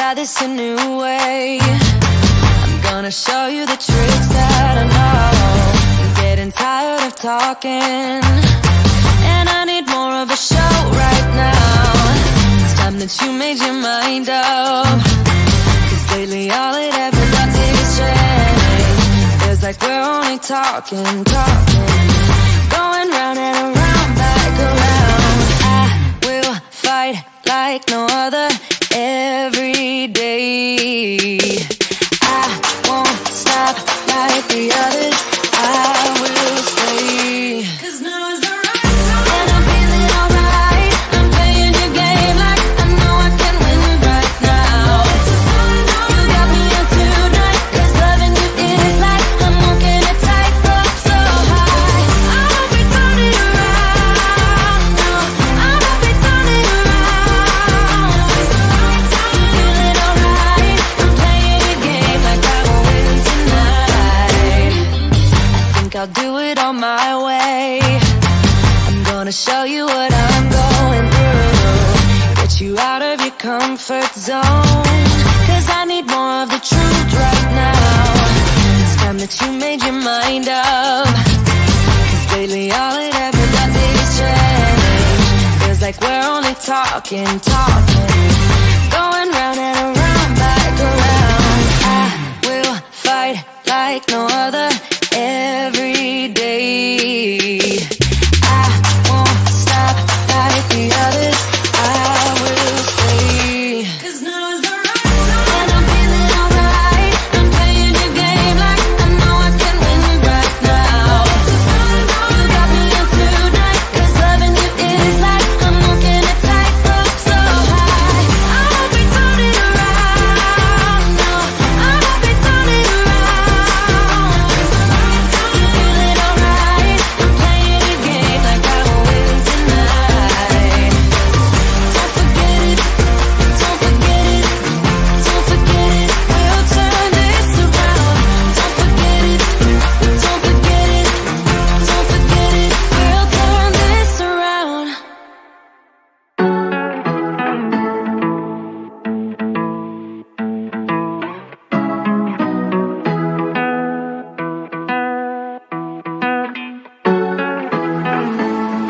try this a new way. I'm gonna show you the tricks that I know. I'm getting tired of talking, and I need more of a show right now. It's time that you made your mind up, 'cause lately all it ever does is change. Feels like we're only talking, going round and around, back around. I will fight like no other every day. I won't stop like the others. I will stay, 'cause now is the right time, and I'm feeling alright. I'm playing your game like I know I can win right now. You got me up tonight, 'cause loving you is like I'm walking a tightrope so high. I won't be turning around, no, I won't be turning around. I'm feeling alright. I'm playing your game like I will win tonight. I think I'll do it on my way. I'm gonna show you what I'm going through, get you out of your comfort zone, 'cause I need more of the truth right now. It's time that you made your mind up, 'cause lately all it ever does is change. Feels like we're only talking, going round and around, back around. I will fight like no other every day. I won't stop like the others. I will stay, 'cause now is the right time, and I'm feeling alright. I'm playing your game like I know I can win right now. You got me up tonight, 'cause loving you is like I'm walking a tightrope so high. I won't be turning around, no, I won't be turning around. I'm feeling alright. I'm playing your game like I will win tonight. Don't forget it, don't forget it, don't forget it. We'll turn this around. Don't forget it, don't forget it, don't forget it. We'll turn this around.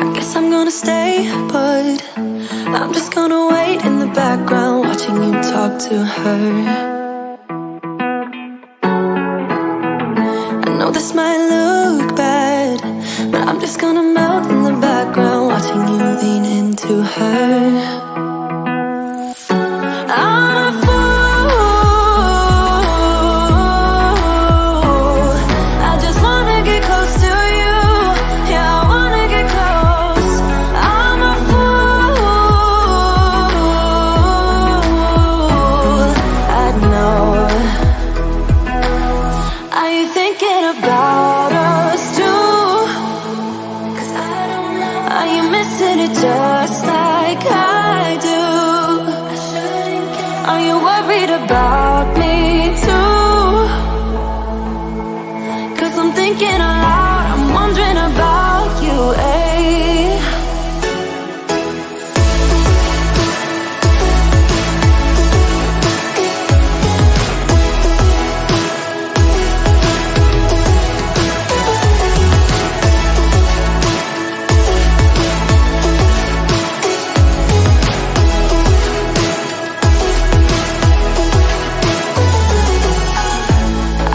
I guess I'm gonna stay put. I'm just gonna wait in the background, watching you talk to her. I know this might look bad, but I'm just gonna melt in the background, watching you lean into her. I'm a fool. I just wanna get close to you. Yeah, I wanna get close. I'm a fool. I know. Are you thinking about us too? 'Cause I don't know. Are you missing it just like I do? Are you worried about me too? 'Cause I'm thinking aloud, I'm wondering about you, eh?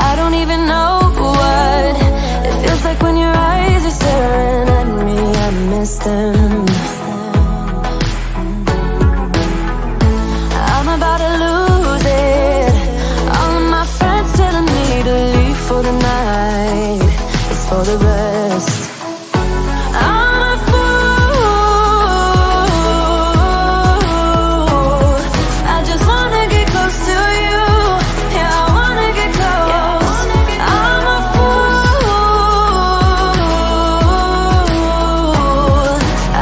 I don't even know what it feels like when your eyes are staring at me. I miss them. I'm about to lose it. All of my friends telling me to leave for the night. It's for the rest. I'm a fool. I just wanna get close to you. Yeah, I wanna get close. I'm a fool.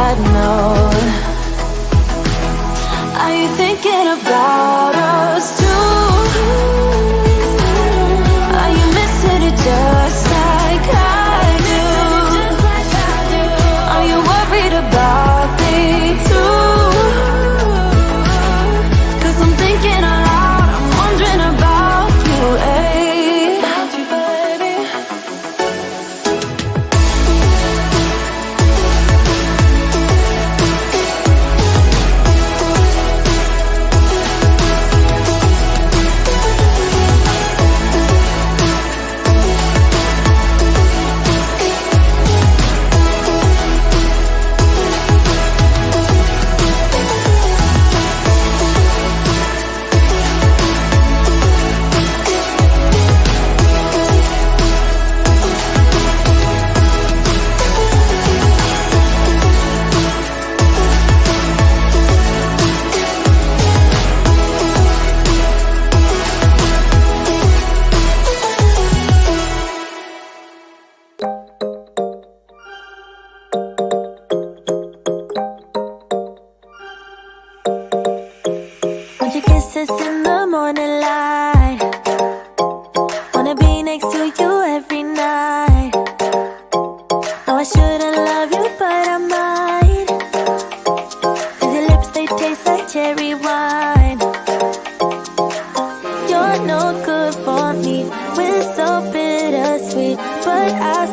I know. Are you thinking about us too? Are you missing it just like I do?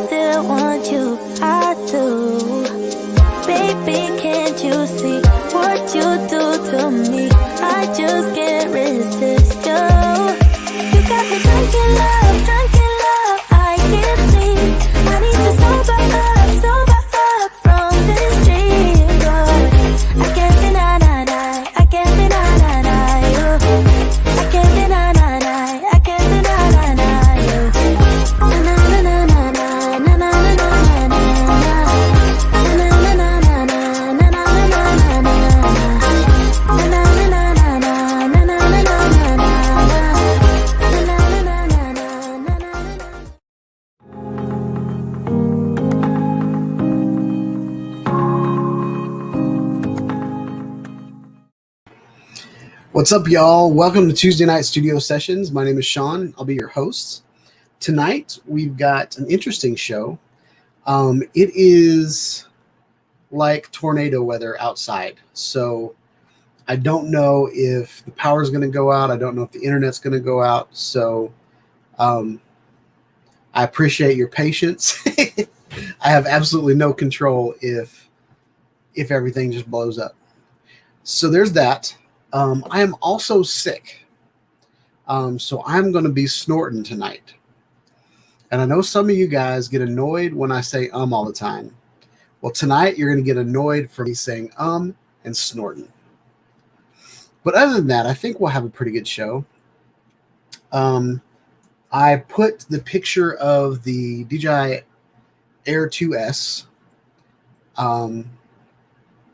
still want you, I do. Baby, can't you see what you do to me? I just can't resist you. You got me drunk in love, I can't sleep. I need to sober up from this dream. But I can't deny, I can't deny you. I can't deny, I can't deny you. Na na na na na na na na na na What's up, y'all? Welcome to Tuesday Night Studio Sessions. My name is Sean. I'll be your host. Tonight, we've got an interesting show. It is like tornado weather outside. So I don't know if the power is going to go out. I don't know if the internet's going to go out. So I appreciate your patience. I have absolutely no control if everything just blows up. So there's that. I am also sick. So I'm going to be snorting tonight. And I know some of you guys get annoyed when I say all the time. Well, tonight you're going to get annoyed for me saying and snorting. But other than that, I think we'll have a pretty good show. I put the picture of the DJI Air 2S on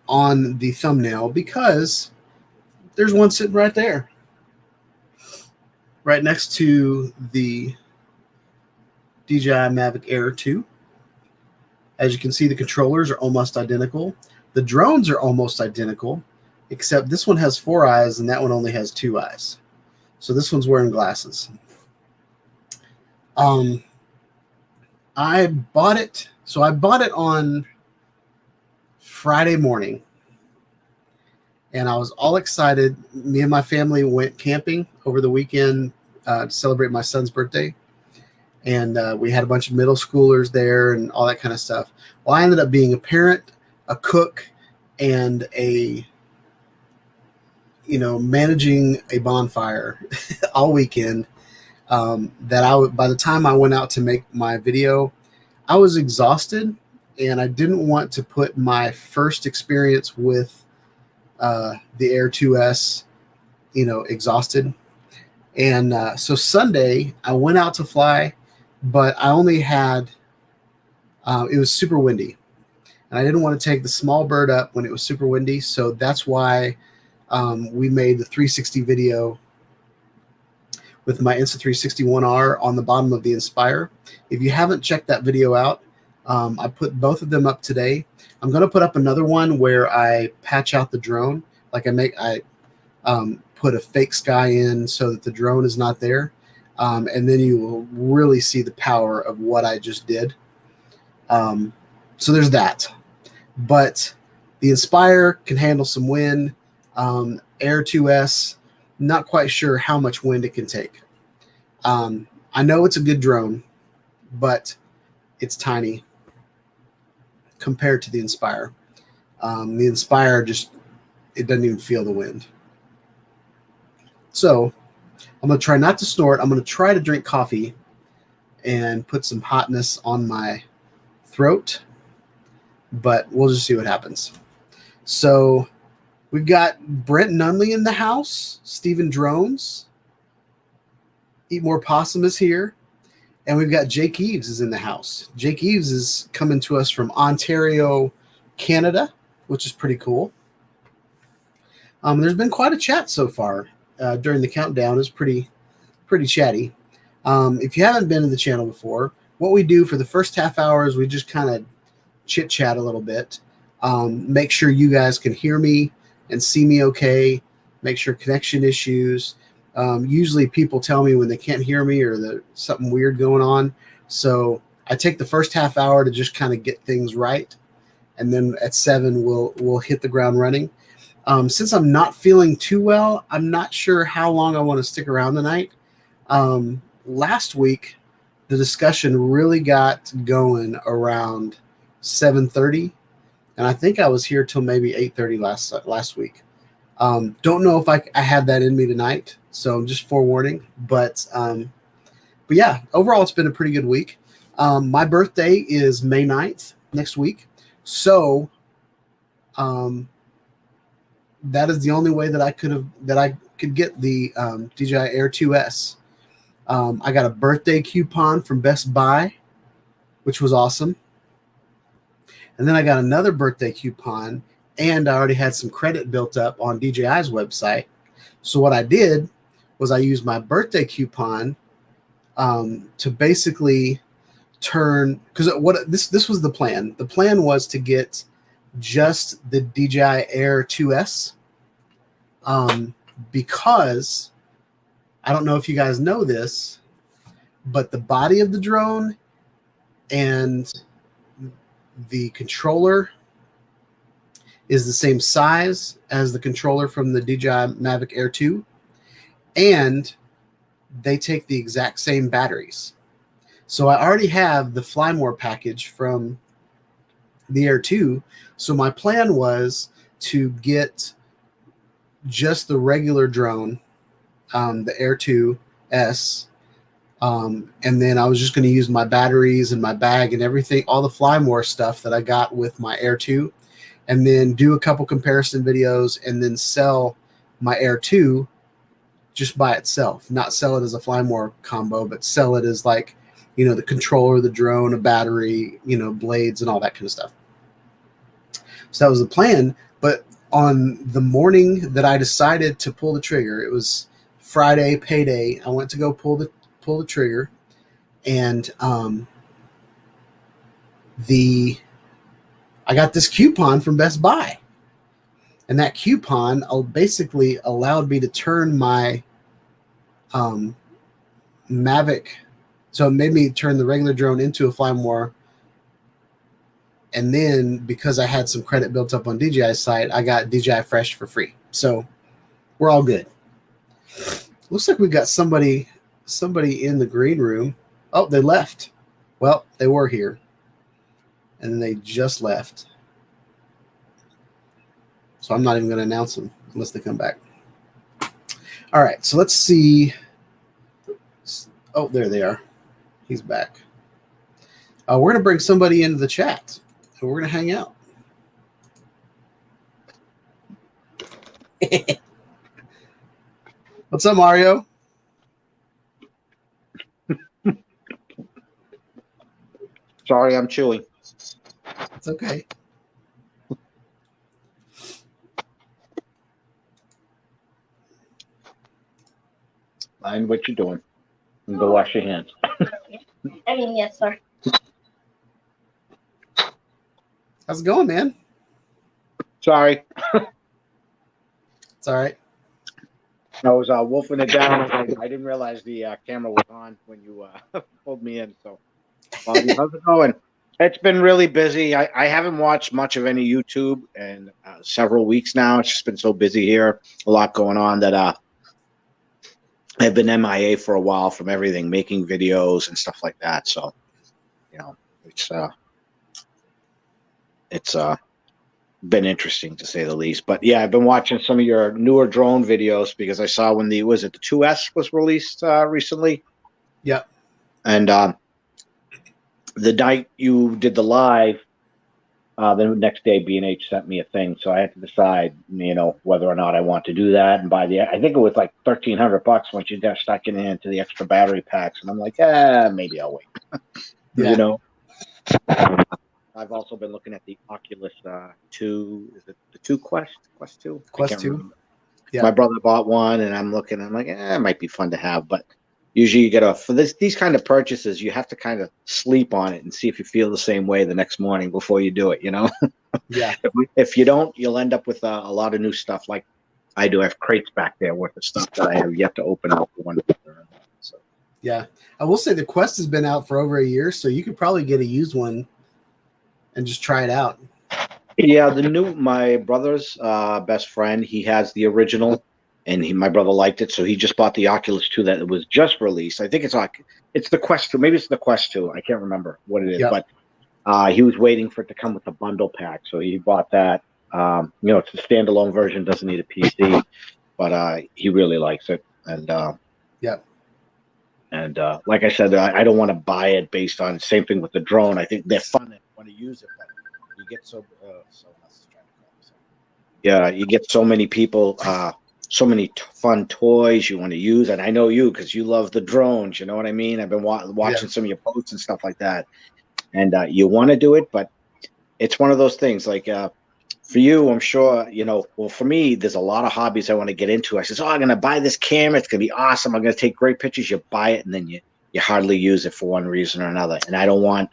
the thumbnail because there's one sitting right there, right next to the DJI Mavic Air 2. As you can see, the controllers are almost identical. The drones are almost identical, except this one has 4 eyes and that one only has 2 eyes. So this one's wearing glasses. I bought it. So I bought it on Friday morning. And I was all excited. Me and my family went camping over the weekend to celebrate my son's birthday. And we had a bunch of middle schoolers there and all that kind of stuff. Well, I ended up being a parent, a cook, and managing a bonfire all weekend. By the time I went out to make my video, I was exhausted. And I didn't want to put my first experience with the Air 2S, exhausted. And so Sunday I went out to fly, but I only had, it was super windy and I didn't want to take the small bird up when it was super windy. So that's why we made the 360 video with my Insta360 on the bottom of the Inspire. If you haven't checked that video out, I put both of them up today. I'm going to put up another one where I patch out the drone. Like I put a fake sky in so that the drone is not there. And then you will really see the power of what I just did. So there's that. But the Inspire can handle some wind. Air 2S, not quite sure how much wind it can take. I know it's a good drone, but it's tiny compared to the Inspire. The Inspire it doesn't even feel the wind. So I'm going to try not to snort. I'm going to try to drink coffee and put some hotness on my throat, but we'll just see what happens. So we've got Brent Nunley in the house, Stephen Drones, Eat More Possum is here, and we've got Jake Eves is in the house. Jake Eves is coming to us from Ontario, Canada, which is pretty cool. There's been quite a chat so far during the countdown. It's pretty chatty. If you haven't been to the channel before, what we do for the first half hour is we just kind of chit chat a little bit. Make sure you guys can hear me and see me okay. Make sure connection issues. Usually people tell me when they can't hear me or there's something weird going on. So I take the first half hour to just kind of get things right. And then at 7, we'll hit the ground running. Since I'm not feeling too well, I'm not sure how long I want to stick around tonight. Last week, the discussion really got going around 7:30, and I think I was here till maybe 8:30 last week. Don't know if I have that in me tonight, so just forewarning. But yeah, overall it's been a pretty good week. My birthday is May 9th next week, so that is the only way that I could get the DJI Air 2S. I got a birthday coupon from Best Buy, which was awesome. And then I got another birthday coupon, and I already had some credit built up on DJI's website. So what I did was I used my birthday coupon to basically turn, because this was the plan. The plan was to get just the DJI Air 2S, because I don't know if you guys know this, but the body of the drone and the controller is the same size as the controller from the DJI Mavic Air 2, and they take the exact same batteries. So I already have the Fly More package from the Air 2. So my plan was to get just the regular drone, the Air 2S, and then I was just going to use my batteries and my bag and everything, all the Fly More stuff that I got with my Air 2, and then do a couple comparison videos and then sell my Air 2 just by itself, not sell it as a Fly More combo, but sell it as like, you know, the controller, the drone, a battery, you know, blades and all that kind of stuff. So that was the plan. But on the morning that I decided to pull the trigger, it was Friday payday. I went to go pull the trigger, and I got this coupon from Best Buy, and that coupon basically allowed me to turn my Mavic. So it made me turn the regular drone into a Fly More. And then because I had some credit built up on DJI's site, I got DJI Fresh for free. So we're all good. Looks like we got somebody in the green room. Oh, they left. Well, they were here, and then they just left. So I'm not even going to announce them unless they come back. All right, so let's see. Oh, there they are. He's back. We're going to bring somebody into the chat, and we're going to hang out. What's up, Mario? Sorry, I'm chewing. It's okay. Mind what you're doing. And go wash your hands. I mean, yes, sir. How's it going, man? Sorry. It's all right. I was wolfing it down. I didn't realize the camera was on when you pulled me in. So, how's it going? It's been really busy. I haven't watched much of any YouTube in several weeks now. It's just been so busy here. A lot going on that I've been MIA for a while from everything, making videos and stuff like that. So, you know, it's been interesting to say the least. But yeah, I've been watching some of your newer drone videos because I saw when the 2S was released recently. Yep. And the night you did the live, the next day B&H sent me a thing, so I had to decide, you know, whether or not I want to do that and buy I think it was like $1,300 once you start getting into the extra battery packs, and I'm like, maybe I'll wait. Yeah. You know. I've also been looking at the Oculus 2. Is it the 2 Quest 2? Quest 2. Yeah. My brother bought one, and I'm looking. I'm like, it might be fun to have, but usually you get for these kind of purchases, you have to kind of sleep on it and see if you feel the same way the next morning before you do it. You know. Yeah. If you don't, you'll end up with a lot of new stuff. Like I do have crates back there worth of stuff that I have yet to open up. So. Yeah, I will say the Quest has been out for over a year, so you could probably get a used one and just try it out. Yeah, my brother's best friend, he has the original and my brother liked it, so he just bought the Oculus 2 that was just released. I think it's the Quest 2. Maybe it's the Quest 2. I can't remember what it is, Yep. but he was waiting for it to come with the bundle pack, so he bought that. It's a standalone version, doesn't need a PC, but he really likes it. And Yep. and like I said, I don't want to buy it based on same thing with the drone. I think they're fun and want to use it, but you get you get so many people, so many fun toys you want to use, and I know you because you love the drones. You know what I mean? I've been watching some of your posts and stuff like that, and you want to do it, but it's one of those things like. For you, I'm sure, well, for me, there's a lot of hobbies I want to get into. I says, I'm going to buy this camera. It's going to be awesome. I'm going to take great pictures. You buy it, and then you hardly use it for one reason or another. And I don't want,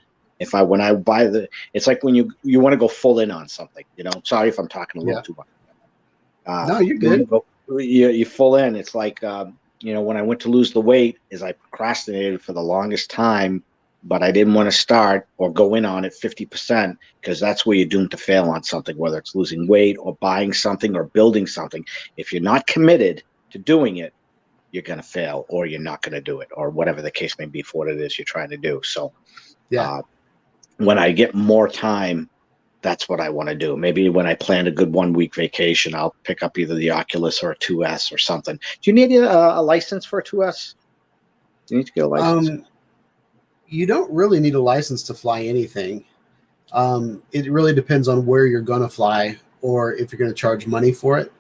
when I buy it's like when you want to go full in on something, sorry if I'm talking a little too much. No, you're good. You full in. It's like, when I went to lose the weight is I procrastinated for the longest time, but I didn't want to start or go in on it 50% because that's where you're doomed to fail on something, whether it's losing weight or buying something or building something. If you're not committed to doing it, you're going to fail or you're not going to do it or whatever the case may be for what it is you're trying to do. So when I get more time, that's what I want to do. Maybe when I plan a good 1 week vacation, I'll pick up either the Oculus or a 2S or something. Do you need a license for a 2S? You need to get a license. You don't really need a license to fly anything. It really depends on where you're going to fly or if you're going to charge money for it.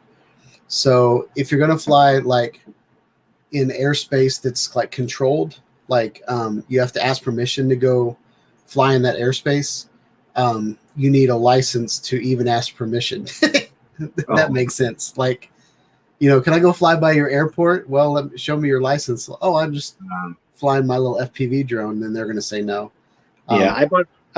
So if you're going to fly like in airspace that's like controlled, like you have to ask permission to go fly in that airspace. You need a license to even ask permission. That makes sense. Like, can I go fly by your airport? Well, show me your license. Oh, I'm just flying my little FPV drone. Then they're going to say no. I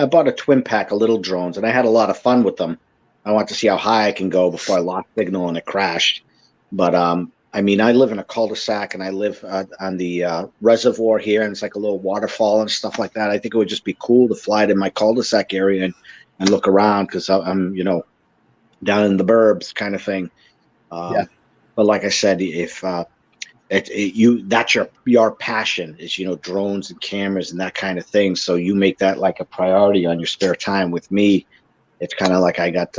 bought a twin pack of little drones, and I had a lot of fun with them. I want to see how high I can go before I lost signal and it crashed. But I live in a cul-de-sac, and I live on the reservoir here, and it's like a little waterfall and stuff like that. I think it would just be cool to fly it in my cul-de-sac area and look around because I'm down in the burbs kind of thing. But like I said, if that's your passion is drones and cameras and that kind of thing, so you make that like a priority on your spare time. With me, it's kind of like I got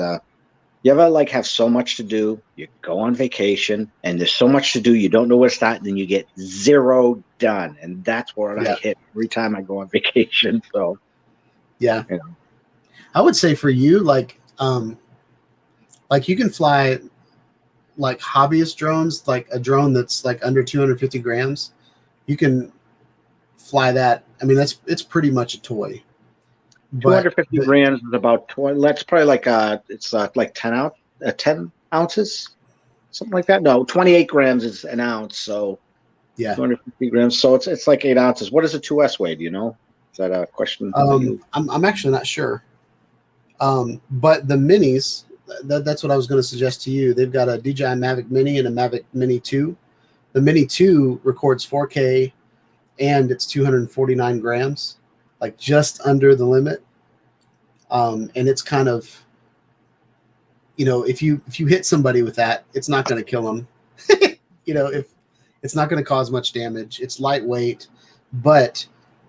you ever like have so much to do, you go on vacation and there's so much to do you don't know where to start, and then you get zero done, and that's where I hit every time I go on vacation. So I would say for you, like you can fly like hobbyist drones, like a drone that's like under 250 grams. You can fly that. It's pretty much a toy. 250 grams is about 20. That's probably like it's like 10 ounces, something like that. No, 28 grams is an ounce. So 250 grams. So it's like 8 ounces. What does a 2S weigh? Do you know? Is that a question? I'm actually not sure. But the minis, that's what I was going to suggest to you. They've got a DJI Mavic Mini and a Mavic Mini 2. The Mini 2 records 4K and it's 249 grams, like just under the limit. And it's kind of, if you hit somebody with that, it's not going to kill them. If it's not going to cause much damage, it's lightweight, but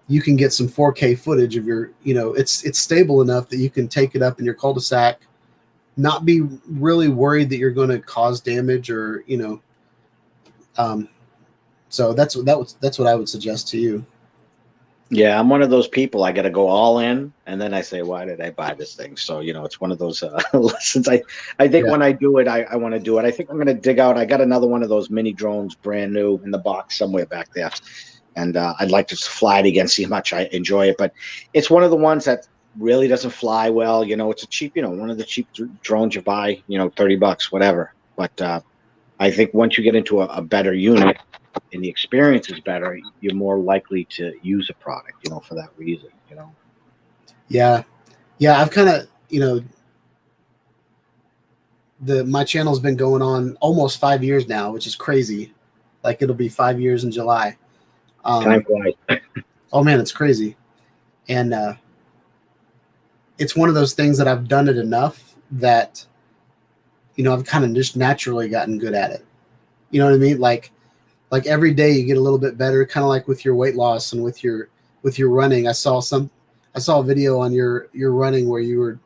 you can get some 4K footage of your, it's stable enough that you can take it up in your cul-de-sac, not be really worried that you're going to cause damage or, so that's what I would suggest to you. Yeah, I'm one of those people. I got to go all in, and then I say, "Why did I buy this thing?" So it's one of those lessons. I think when I do it, I want to do it. I think I'm going to dig out. I got another one of those mini drones, brand new, in the box somewhere back there, and I'd like to fly it again, see how much I enjoy it. But it's one of the ones that really doesn't fly well. It's a cheap, one of the cheap drones you buy, $30, whatever. But I think once you get into a better unit and the experience is better, you're more likely to use a product, for that reason, Yeah. I've kind of, my channel's been going on almost 5 years now, which is crazy. Like it'll be 5 years in July. Time flies. Oh man, it's crazy. And it's one of those things that I've done it enough that, I've kind of just naturally gotten good at it. You know what I mean? Like every day you get a little bit better, kind of like with your weight loss and with your running. I saw a video on your running where you were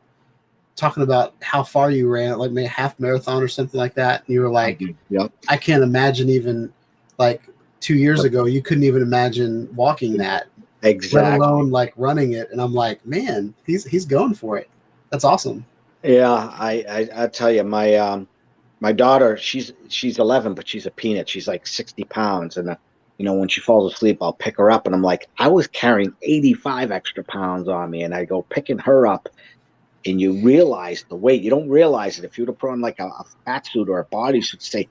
talking about how far you ran, like maybe a half marathon or something like that. And you were like, Yep. I can't imagine even like 2 years ago, you couldn't even imagine walking that, Exactly. let alone like running it. And I'm like, man, he's going for it. That's awesome. Yeah, I tell you, my daughter, she's 11, but she's a peanut. She's like 60 pounds, and when she falls asleep, I'll pick her up, and I'm like, I was carrying 85 extra pounds on me, and I go picking her up, and you realize the weight. You don't realize it if you would have put on like a fat suit or a bodysuit. Say,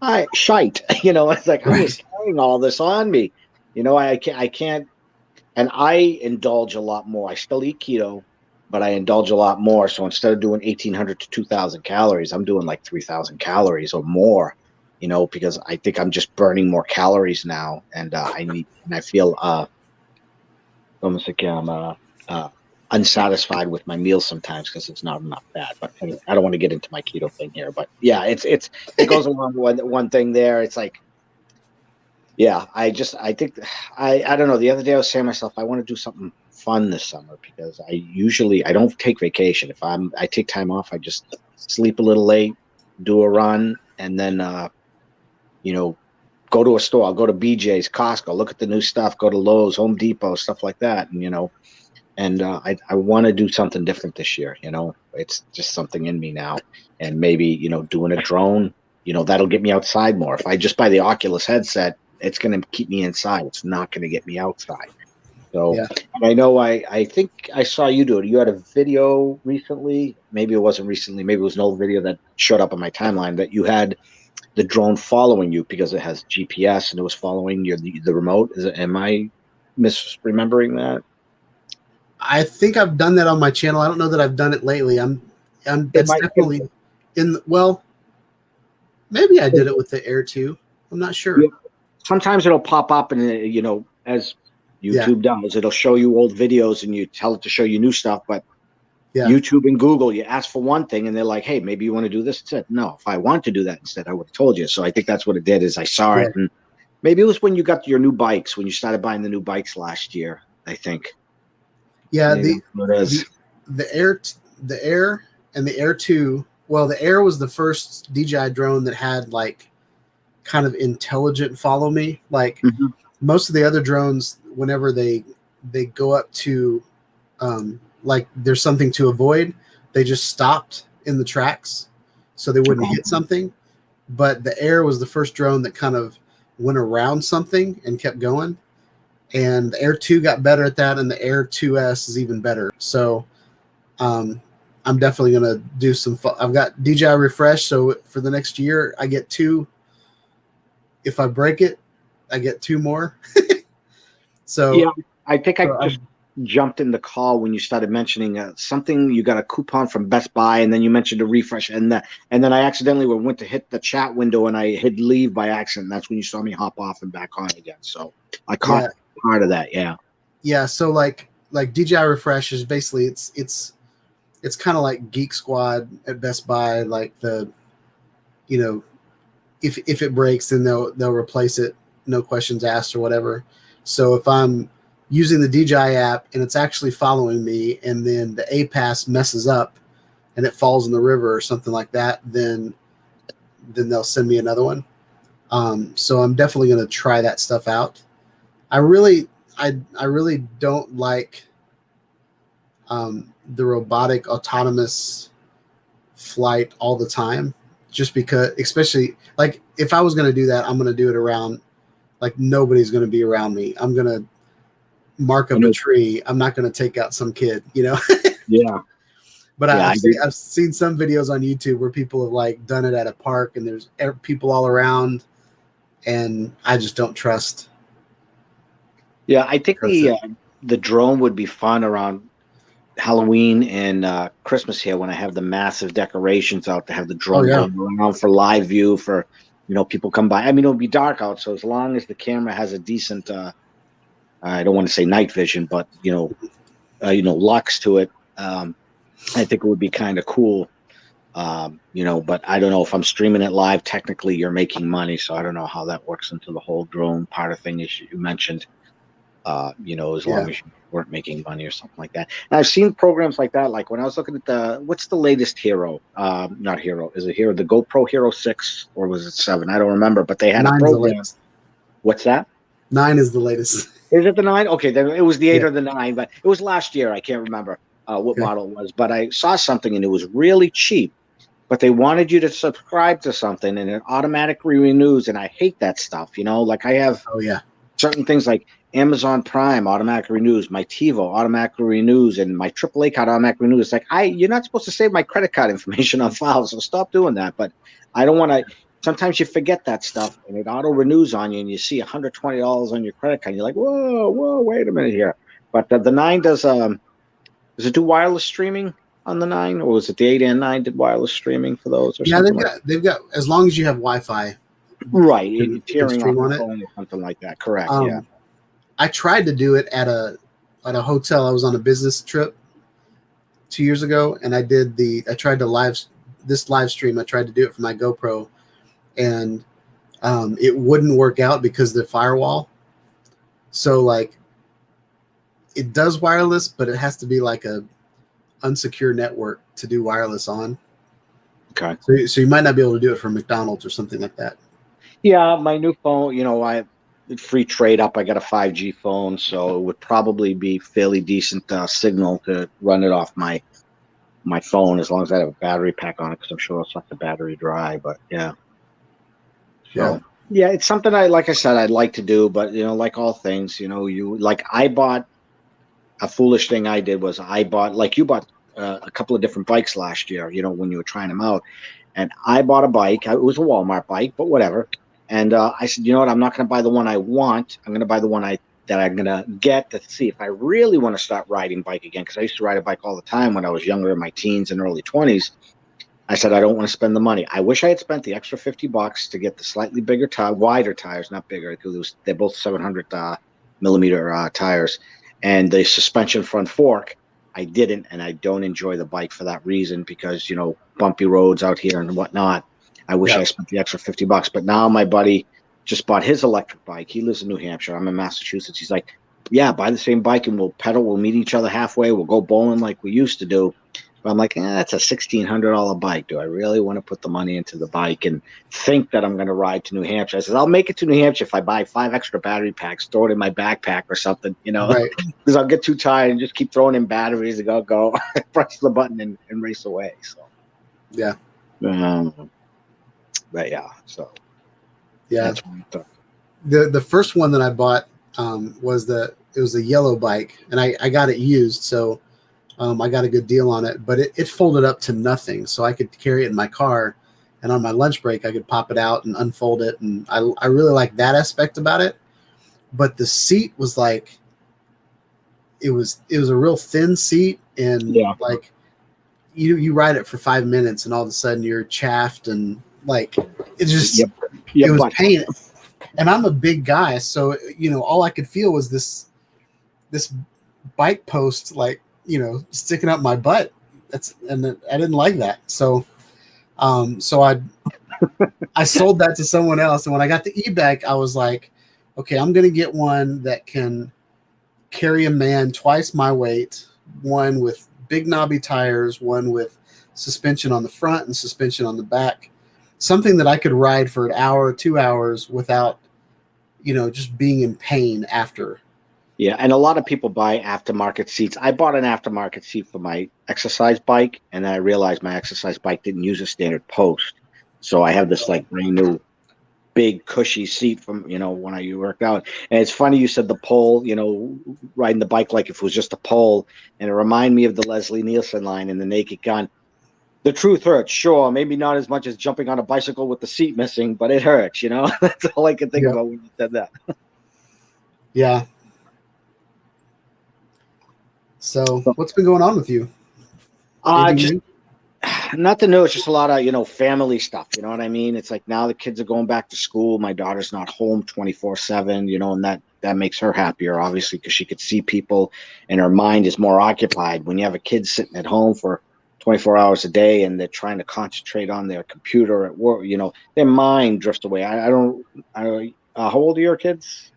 I shite. It's like I was carrying all this on me. I can't, and I indulge a lot more. I still eat keto, but I indulge a lot more. So instead of doing 1,800 to 2,000 calories, I'm doing like 3,000 calories or more. Because I think I'm just burning more calories now, and I feel almost like I'm unsatisfied with my meals sometimes because it's not enough fat. But anyway, I don't want to get into my keto thing here. But yeah, it goes along with one thing there. It's like, yeah, I think I don't know. The other day I was saying to myself, I want to do something fun this summer because I don't take vacation. If I take time off, I just sleep a little late, do a run, and then go to a store. I'll go to BJ's, Costco, look at the new stuff, go to Lowe's, Home Depot, stuff like that. And I want to do something different this year. It's just something in me now. And maybe, doing a drone, that'll get me outside more. If I just buy the Oculus headset, it's going to keep me inside. It's not going to get me outside. So Yeah. And I know I think I saw you do it. You had a video recently. Maybe it wasn't recently. Maybe it was an old video that showed up on my timeline that you had the drone following you because it has GPS and it was following the remote. Am I misremembering that? I think I've done that on my channel. I don't know that I've done it lately. That's definitely well, maybe I did it with the Air 2. I'm not sure. Yeah. Sometimes it'll pop up and as YouTube does, it'll show you old videos and you tell it to show you new stuff. But YouTube and Google, you ask for one thing and they're like, hey, maybe you want to do this instead. No, if I want to do that instead, I would have told you. So I think that's what it did is I saw it. And maybe it was when you got your new bikes, when you started buying the new bikes last year, I think. Yeah, the Air and the Air 2. Well, the Air was the first DJI drone that had like kind of intelligent follow me. Like most of the other drones, whenever they go up to like there's something to avoid, they just stopped in the tracks so they wouldn't hit something. But the Air was the first drone that kind of went around something and kept going. And the Air 2 got better at that, and the Air 2S is even better. So I'm definitely going to do some fun. I've got DJI Refresh, so for the next year, I get 2. If I break it, I get 2 more. So yeah, I think I just jumped in the call when you started mentioning something. You got a coupon from Best Buy, and then you mentioned a refresh, and then I accidentally went to hit the chat window, and I hit leave by accident. That's when you saw me hop off and back on again. So I caught part of that. Yeah. So like DJI Refresh is basically it's kind of like Geek Squad at Best Buy. Like if it breaks, then they'll replace it, no questions asked or whatever. So if I'm using the DJI app and it's actually following me, and then the APAS messes up and it falls in the river or something like that, then they'll send me another one. So I'm definitely going to try that stuff out. I really don't like the robotic autonomous flight all the time, just because, especially like if I was going to do that, I'm going to do it around like nobody's going to be around me. I'm going to mark up a tree. I'm not going to take out some kid, Yeah. But I've seen some videos on YouTube where people have like done it at a park and there's people all around, and I just don't trust. Yeah, I think the drone would be fun around Halloween and Christmas here when I have the massive decorations out to have the drone going around for live view for people come by. I mean, it'll be dark out, so as long as the camera has a decent I don't want to say night vision, but lux to it, I think it would be kind of cool But I don't know if I'm streaming it live. Technically, you're making money, so I don't know how that works into the whole drone part of thing as you mentioned. As long as you weren't making money or something like that. And I've seen programs like that. Like when I was looking at what's the latest Hero? Not Hero. Is it Hero? The GoPro Hero 6 or was it 7? I don't remember. But they had a program. What's that? 9 is the latest. Is it the 9? Okay, then it was the 8 or the 9, but it was last year. I can't remember what model it was. But I saw something and it was really cheap. But they wanted you to subscribe to something and it automatically renews. And I hate that stuff. Like I have certain things like Amazon Prime automatically renews, my TiVo automatically renews, and my AAA card automatically renews. It's like you're not supposed to save my credit card information on files, so stop doing that. But I don't want to. Sometimes you forget that stuff, and it auto renews on you, and you see $120 on your credit card. And you're like, whoa, wait a minute here. But the 9 does it do wireless streaming on the 9, or was it the 8 and 9 did wireless streaming for those? Or they've got as long as you have Wi-Fi, right? Tearing off the phone or something like that. Correct. Yeah. I tried to do it at a hotel. I was on a business trip 2 years ago, and I tried to live stream. I tried to do it for my GoPro, and it wouldn't work out because of the firewall. So like, it does wireless, but it has to be like a unsecure network to do wireless on. Okay. So you might not be able to do it from McDonald's or something like that. Yeah, my new phone. I free trade up. I got a 5G phone, so it would probably be fairly decent signal to run it off my phone as long as I have a battery pack on it, because I'm sure I'll suck the battery dry. But yeah, it's something like I said, I'd like to do, but like all things, I bought a foolish thing. I did was I bought you bought a couple of different bikes last year. When you were trying them out, and I bought a bike. It was a Walmart bike, but whatever. And I said, you know what? I'm not going to buy the one I want. I'm going to buy the one that I'm going to get to see if I really want to start riding bike again. Because I used to ride a bike all the time when I was younger, in my teens and early 20s. I said, I don't want to spend the money. I wish I had spent the extra $50 to get the slightly bigger wider tires, not bigger, because they're both 700 millimeter tires, and the suspension front fork. I didn't, and I don't enjoy the bike for that reason, because bumpy roads out here and whatnot. I wish I spent the extra $50, but now my buddy just bought his electric bike. He lives in New Hampshire. I'm in Massachusetts. He's like, yeah, buy the same bike and we'll pedal. We'll meet each other halfway. We'll go bowling like we used to do. But I'm like, that's a $1,600 bike. Do I really want to put the money into the bike and think that I'm going to ride to New Hampshire? I said, I'll make it to New Hampshire if I buy 5 extra battery packs, throw it in my backpack or something, Right. Because I'll get too tired and just keep throwing in batteries and go, press the button and race away. So, yeah. But yeah, so yeah, the first one that I bought was a yellow bike, and I got it used, so I got a good deal on it. But it folded up to nothing, so I could carry it in my car, and on my lunch break I could pop it out and unfold it, and I really like that aspect about it. But the seat was like, it was a real thin seat, and like you ride it for 5 minutes, and all of a sudden you're chaffed and. Like it just, it was pain, and I'm a big guy, so all I could feel was this bike post, like sticking up my butt. I didn't like that, so I sold that to someone else. And when I got the e-bike, I was like, okay, I'm gonna get one that can carry a man twice my weight, one with big knobby tires, one with suspension on the front and suspension on the back. Something that I could ride for an hour, 2 hours without, just being in pain after. Yeah, and a lot of people buy aftermarket seats. I bought an aftermarket seat for my exercise bike, and then I realized my exercise bike didn't use a standard post. So I have this like brand new big cushy seat from, when I worked out. And it's funny you said the pole, riding the bike like if it was just a pole. And it reminded me of the Leslie Nielsen line in The Naked Gun. The truth hurts, sure. Maybe not as much as jumping on a bicycle with the seat missing, but it hurts, That's all I can think about when you said that. Yeah. So what's been going on with you? Just nothing new. It's just a lot of, family stuff. You know what I mean? It's like now the kids are going back to school. My daughter's not home 24/7, and that makes her happier, obviously, because she could see people and her mind is more occupied. When you have a kid sitting at home for 24 hours a day, and they're trying to concentrate on their computer at work. Their mind drifts away. How old are your kids?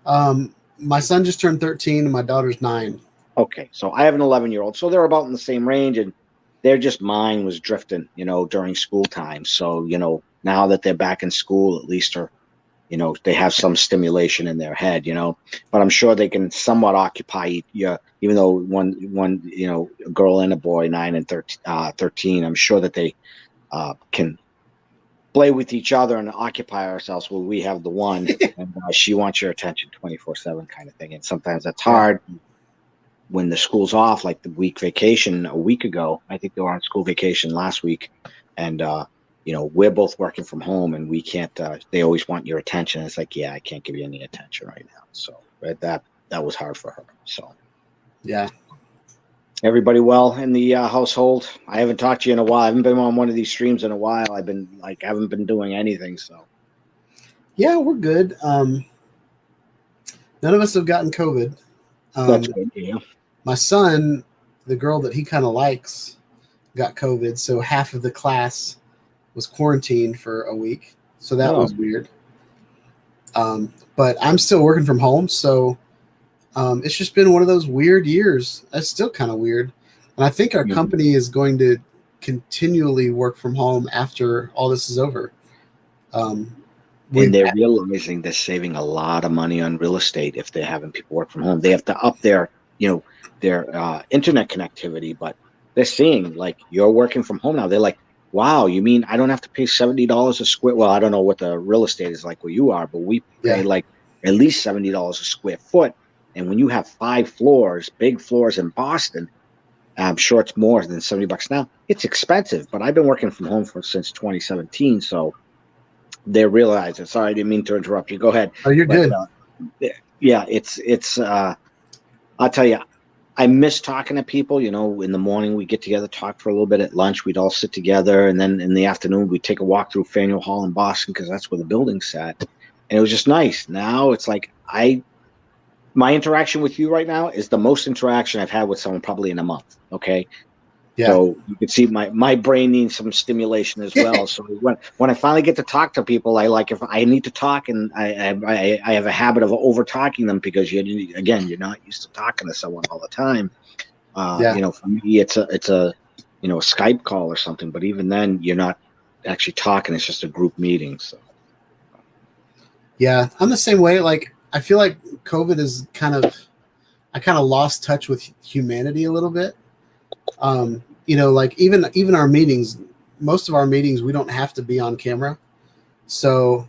My son just turned 13 and my daughter's 9. Okay, so I have an 11-year-old, so they're about in the same range, and their just mind was drifting, during school time. So, now that they're back in school, at least, or, they have some stimulation in their head, but I'm sure they can somewhat occupy you, even though one, a girl and a boy, 9 and 13, I'm sure that they can play with each other and occupy ourselves. Well, we have the one, and she wants your attention 24/7 kind of thing. And sometimes that's hard. When the school's off, like the week vacation a week ago, I think they were on school vacation last week, and we're both working from home, and we can't. They always want your attention. It's like, yeah, I can't give you any attention right now. So that was hard for her. So yeah, everybody well in the household. I haven't talked to you in a while. I haven't been on one of these streams in a while. I haven't been doing anything. So yeah, we're good. None of us have gotten COVID. That's good. Yeah. My son, the girl that he kind of likes, got COVID. So half of the class was quarantined for a week. So that was weird. But I'm still working from home. So it's just been one of those weird years. It's still kind of weird. And I think our company is going to continually work from home after all this is over. And they're realizing they're saving a lot of money on real estate if they're having people work from home. They have to up their internet connectivity, but they're seeing, like, you're working from home now. They're like, wow, you mean I don't have to pay $70 a square? Well, I don't know what the real estate is like where you are, but we pay like at least $70 a square foot. And when you have 5 floors, big floors in Boston, I'm sure it's more than $70 now. It's expensive, but I've been working from home since 2017, so they're realizing. Sorry, I didn't mean to interrupt you. Go ahead. Oh, you're good. Yeah, it's. I'll tell you, I miss talking to people. In the morning we get together, talk for a little bit. At lunch we'd all sit together, and then in the afternoon we'd take a walk through Faneuil Hall in Boston because that's where the building's sat, and it was just nice. Now it's like my interaction with you right now is the most interaction I've had with someone probably in a month. Okay. Yeah. So you can see my brain needs some stimulation as well. So when I finally get to talk to people, if I need to talk, and I have a habit of over talking them because you're not used to talking to someone all the time. For me it's a Skype call or something, but even then you're not actually talking. It's just a group meeting. So yeah, I'm the same way. Like, I feel like COVID is I kind of lost touch with humanity a little bit. Like even our meetings, most of our meetings, we don't have to be on camera. So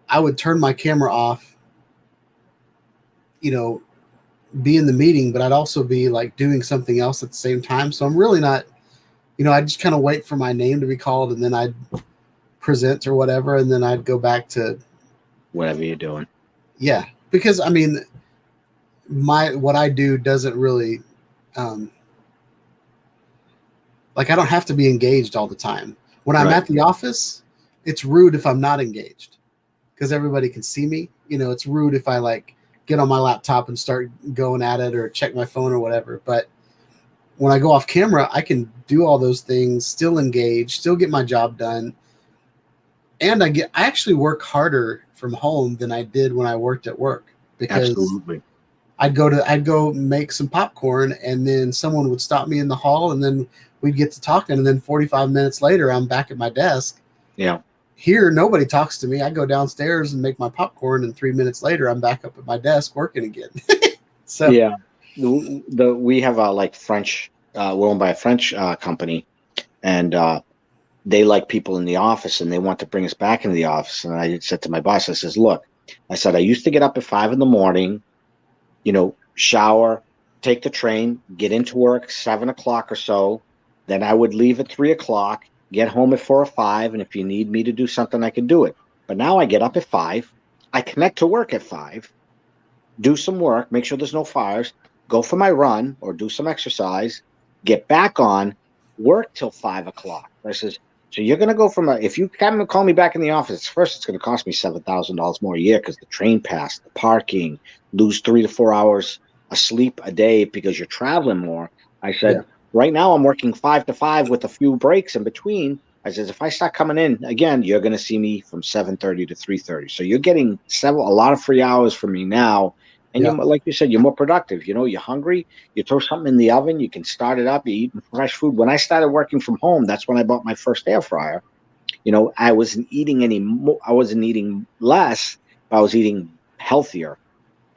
I would turn my camera off, be in the meeting, but I'd also be like doing something else at the same time. So I'm really not, I just kind of wait for my name to be called, and then I'd present or whatever. And then I'd go back to whatever you're doing. Yeah. Because I mean, what I do doesn't really, I don't have to be engaged all the time. When I'm at the office, it's rude if I'm not engaged because everybody can see me. It's rude if I get on my laptop and start going at it or check my phone or whatever. But when I go off camera, I can do all those things, still engage, still get my job done. And I actually work harder from home than I did when I worked at work, because Absolutely. I'd go make some popcorn, and then someone would stop me in the hall, and then we'd get to talking, and then 45 minutes later I'm back at my desk. Yeah. Here nobody talks to me. I go downstairs and make my popcorn, and 3 minutes later I'm back up at my desk working again. So yeah, we have French. We're owned by a French company, and they like people in the office, and they want to bring us back into the office. And I said to my boss, I says, look, I said, I used to get up at 5 a.m, shower, take the train, get into work 7 o'clock or so. Then I would leave at 3 o'clock, get home at 4 or 5. And if you need me to do something, I can do it. But now I get up at 5. I connect to work at 5, do some work, make sure there's no fires, go for my run or do some exercise, get back on, work till 5 o'clock. I says, so you're going to go from if you come and call me back in the office, first it's going to cost me $7,000 more a year because the train pass, the parking, lose 3 to 4 hours of sleep a day because you're traveling more. I said, right now I'm working 5 to 5 with a few breaks in between. I says, if I start coming in again, you're going to see me from 7:30 to 3:30. So you're getting a lot of free hours from me now. And Yeah. you, like you said, you're more productive. You know, you're hungry. You throw something in the oven. You can start it up. You eat fresh food. When I started working from home, that's when I bought my first air fryer. You know, I wasn't eating any more. I wasn't eating less, but I was eating healthier.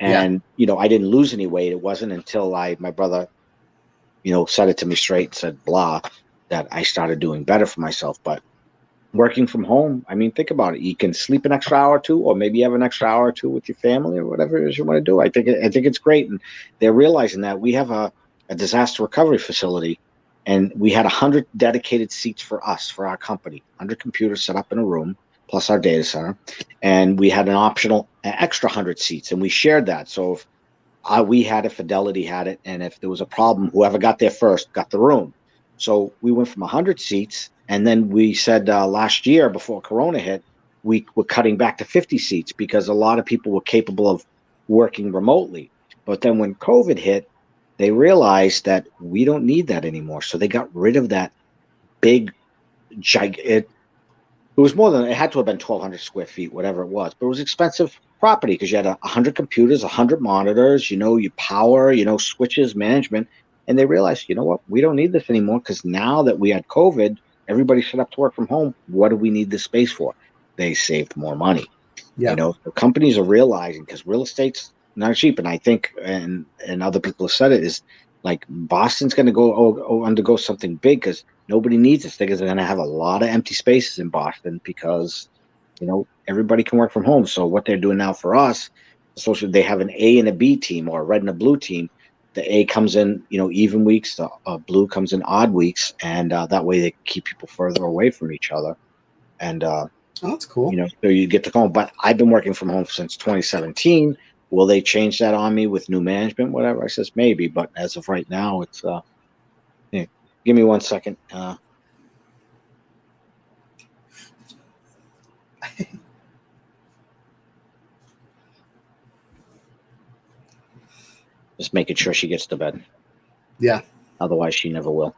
Yeah. And you know, I didn't lose any weight. It wasn't until my brother, you know, said it to me straight and said blah, that I started doing better for myself. But working from home, I mean, think about it. You can sleep an extra hour or two, or maybe you have an extra hour or two with your family, or whatever it is you want to do. I think it's great, and they're realizing that we have a disaster recovery facility, and we had 100 dedicated seats for us, for our company, 100 computers set up in a room plus our data center, and we had an optional extra 100 seats, and we shared that. So if we had it, Fidelity had it, and if there was a problem, whoever got there first got the room. So we went from 100 seats, and then we said last year before Corona hit, we were cutting back to 50 seats because a lot of people were capable of working remotely. But then when COVID hit, they realized that we don't need that anymore. So they got rid of that big, it was more than, it had to have been 1,200 square feet, whatever it was, but it was expensive property because you had 100 computers, 100 monitors, you know, your power, you know, switches, management. And they realized, you know what, we don't need this anymore because now that we had COVID, everybody set up to work from home. What do we need this space for? They saved more money. Yeah. You know, the companies are realizing, because real estate's not cheap. And I think, and other people have said it, is like Boston's going to undergo something big because nobody needs this. They're going to have a lot of empty spaces in Boston because, you know, everybody can work from home. So what they're doing now for us, they have an A and a B team, or a red and a blue team. The A comes in, you know, even weeks. The blue comes in odd weeks, and that way they keep people further away from each other. And Oh, that's cool. you know, so you get to go home. But I've been working from home since 2017. Will they change that on me with new management, whatever? I says maybe, but as of right now, it's yeah. Give me 1 second. Just making sure she gets to bed. Yeah. Otherwise, she never will.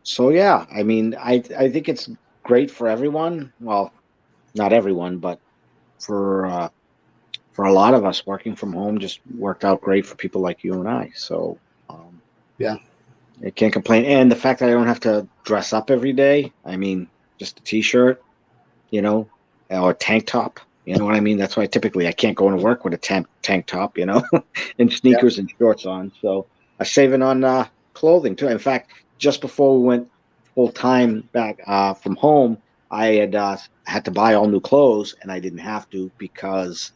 So yeah, I mean, I think it's great for everyone. Well, not everyone, but for a lot of us, working from home just worked out great for people like you and I. So Yeah. I can't complain. And the fact that I don't have to dress up every day, I mean, just a t-shirt, you know, or a tank top. You know what I mean? That's why typically I can't go into work with a tank top, you know, and sneakers and shorts on. So I'm saving on clothing too. In fact, just before we went full time back from home, I had to buy all new clothes, and I didn't have to because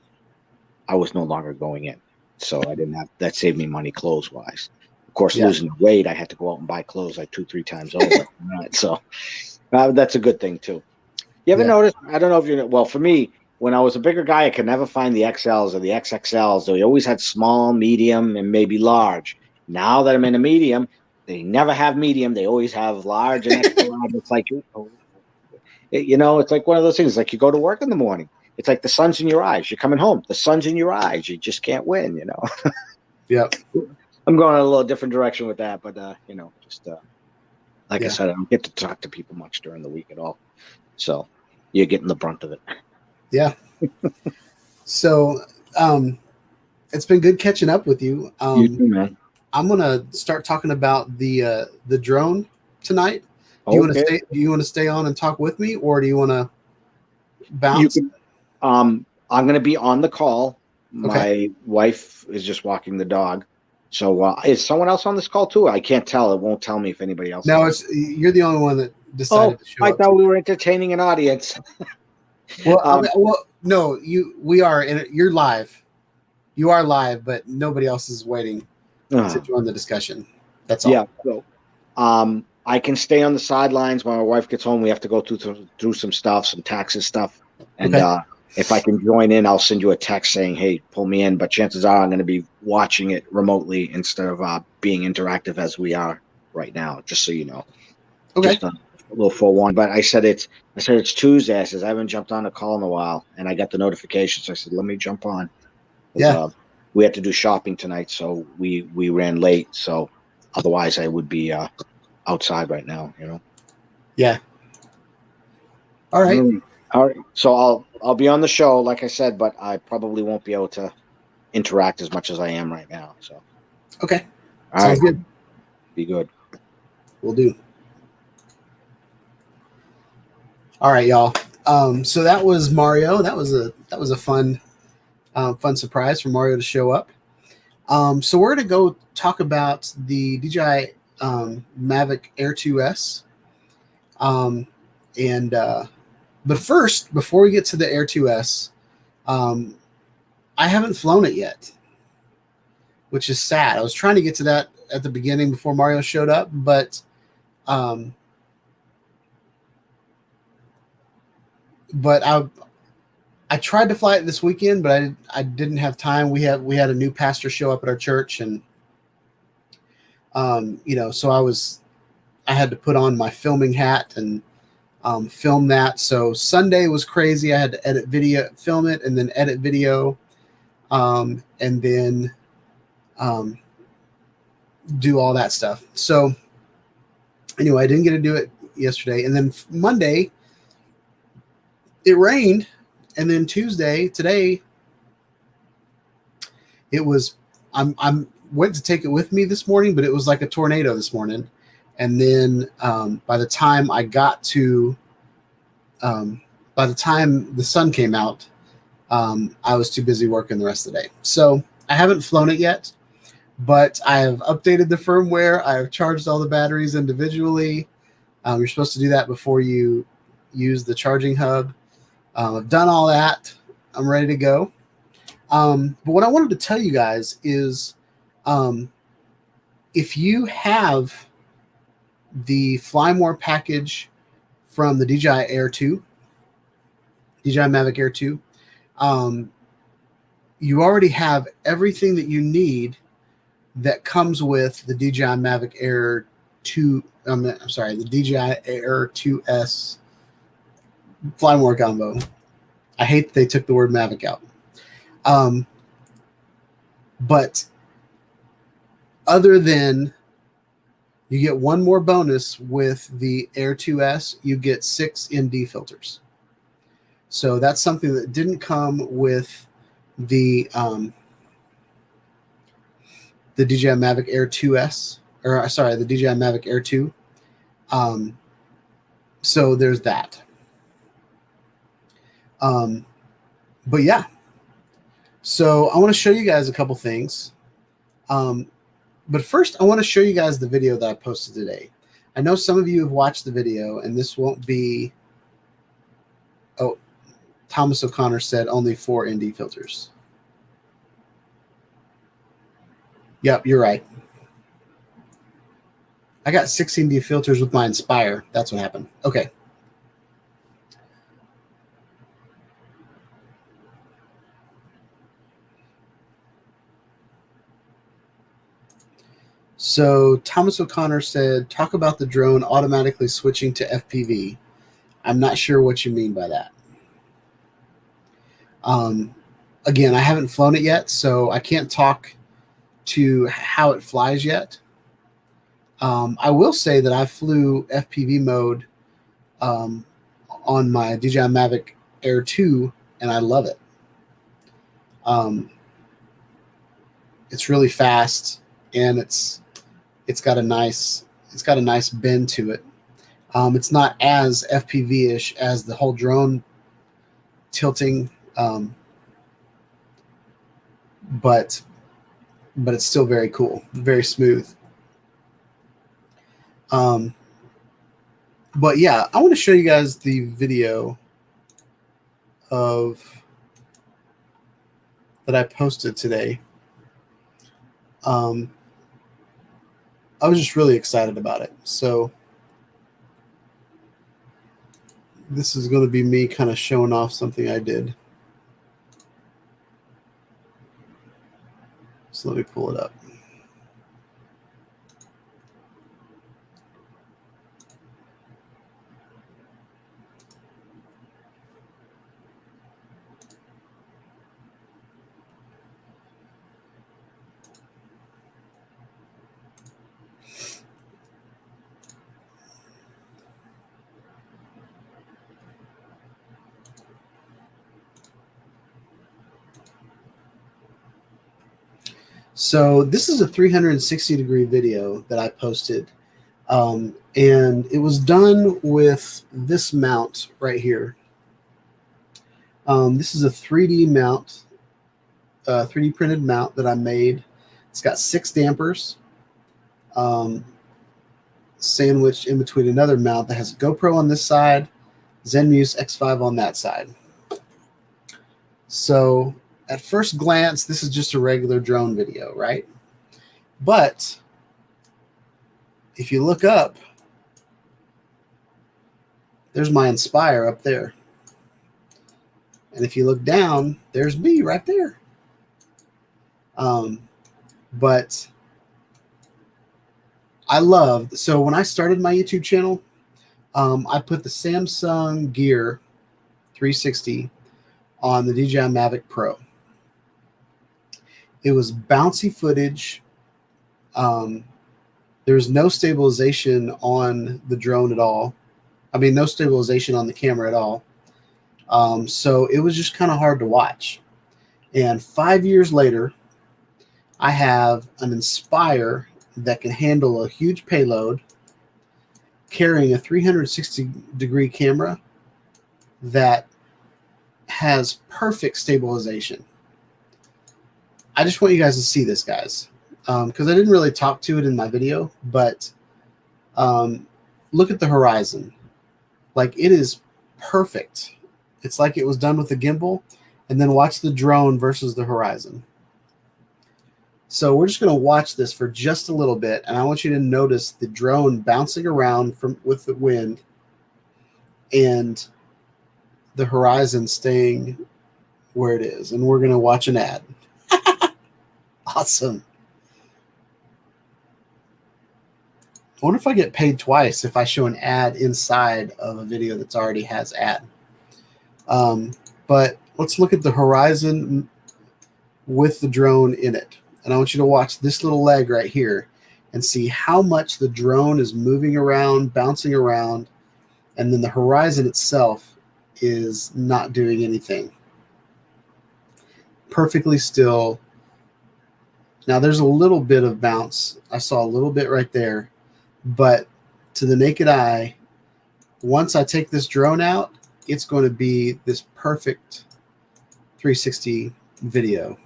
I was no longer going in. So I didn't have, that saved me money clothes wise. Of course, Yeah. losing weight, I had to go out and buy clothes like 2-3 times over. So that's a good thing too. You ever Yeah. notice? I don't know if you know. Well, for me, when I was a bigger guy, I could never find the XLs or the XXLs. They always had small, medium, and maybe large. Now that I'm in a medium, they never have medium. They always have large and extra large. It's like, you know, it's like one of those things. Like you go to work in the morning. It's like the sun's in your eyes. You're coming home. The sun's in your eyes. You just can't win, you know. Yep. I'm going in a little different direction with that, but you know, just like I Yeah. said, I don't get to talk to people much during the week at all. So you're getting the brunt of it. Yeah. So it's been good catching up with you. You too, man. I'm gonna start talking about the drone tonight. Do you want to stay? Do you want to stay on and talk with me, or do you want to bounce? You can, I'm going to be on the call. My wife is just walking the dog. So is someone else on this call too? I can't tell. It won't tell me if anybody else. No, you're the only one that decided to show I up. thought we were entertaining an audience. Well, no, we are, and you're live. You are live, but nobody else is waiting to join the discussion. That's all. Yeah. So, I can stay on the sidelines when my wife gets home. We have to go through some stuff, some taxes stuff, and if I can join in, I'll send you a text saying, "Hey, pull me in." But chances are I'm going to be watching it remotely instead of being interactive as we are right now. Just so you know. Okay. Just a little forewarned. But I said it's Tuesday. I says I haven't jumped on a call in a while, and I got the notification. So I said, let me jump on. Yeah. We had to do shopping tonight, so we ran late. So Otherwise, I would be outside right now. Yeah. All right. All right. So I'll be on the show, like I said, but I probably won't be able to interact as much as I am right now. So, Okay. all Sounds right, good. be good. We'll do. All right, y'all. So that was Mario. That was a fun surprise for Mario to show up. So we're gonna go talk about the DJI Mavic Air 2S. And but first, before we get to the Air 2S, I haven't flown it yet, which is sad. I was trying to get to that at the beginning before Mario showed up, but um, but I tried to fly it this weekend, but I didn't have time. We had a new pastor show up at our church, and so I had to put on my filming hat and film that. So Sunday was crazy. I had to edit video, film it, and then edit video, and then um, do all that stuff. So anyway, I didn't get to do it yesterday, and then Monday it rained, and then Tuesday today it was. I'm went to take it with me this morning, but it was like a tornado this morning. And then by the time the sun came out, I was too busy working the rest of the day. So I haven't flown it yet, but I have updated the firmware. I have charged all the batteries individually. You're supposed to do that before you use the charging hub. I've done all that. I'm ready to go. But what I wanted to tell you guys is if you have the Fly More package from the DJI Air 2, DJI Mavic Air 2, you already have everything that you need that comes with the DJI Mavic Air 2. The DJI Air 2S Fly More combo. I hate that they took the word Mavic out. But other than you get one more bonus with the Air 2S, you get 6 ND filters. So that's something that didn't come with the DJI Mavic Air 2S, the DJI Mavic Air 2. So there's that. But yeah, so I want to show you guys a couple things. But first, I want to show you guys the video that I posted today. I know some of you have watched the video, and this won't be. Oh, Thomas O'Connor said only 4 ND filters. Yep, you're right. I got 6 ND filters with my Inspire. That's what happened. Okay. So Thomas O'Connor said, talk about the drone automatically switching to FPV. I'm not sure what you mean by that. Again, I haven't flown it yet, so I can't talk to how it flies yet. I will say that I flew FPV mode on my DJI Mavic Air 2, and I love it. It's really fast, and it's got a nice bend to it. It's not as FPV-ish as the whole drone tilting, but it's still very cool, very smooth. But yeah, I want to show you guys the video that I posted today. I was just really excited about it. So this is going to be me kind of showing off something I did. So let me pull it up. So this is a 360-degree video that I posted, and it was done with this mount right here. This is a 3D mount, 3D printed mount that I made. It's got 6 dampers, sandwiched in between another mount that has a GoPro on this side, Zenmuse X5 on that side. So at first glance, this is just a regular drone video, right? But if you look up, there's my Inspire up there. And if you look down, there's me right there. But I loved, so when I started my YouTube channel, I put the Samsung Gear 360 on the DJI Mavic Pro. It was bouncy footage. There was no stabilization on the drone at all. I mean, no stabilization on the camera at all. So it was just kind of hard to watch. And 5 years later, I have an Inspire that can handle a huge payload, carrying a 360-degree camera that has perfect stabilization. I just want you guys to see this, guys, because I didn't really talk to it in my video, but look at the horizon. Like, it is perfect. It's like it was done with a gimbal, and then watch the drone versus the horizon. So we're just going to watch this for just a little bit, and I want you to notice the drone bouncing around with the wind and the horizon staying where it is. And we're going to watch an ad. Awesome. I wonder if I get paid twice if I show an ad inside of a video that's already has ad. But let's look at the horizon with the drone in it. And I want you to watch this little leg right here and see how much the drone is moving around, bouncing around, and then the horizon itself is not doing anything. Perfectly still. Now there's a little bit of bounce. I saw a little bit right there, but to the naked eye, once I take this drone out, it's going to be this perfect 360 video.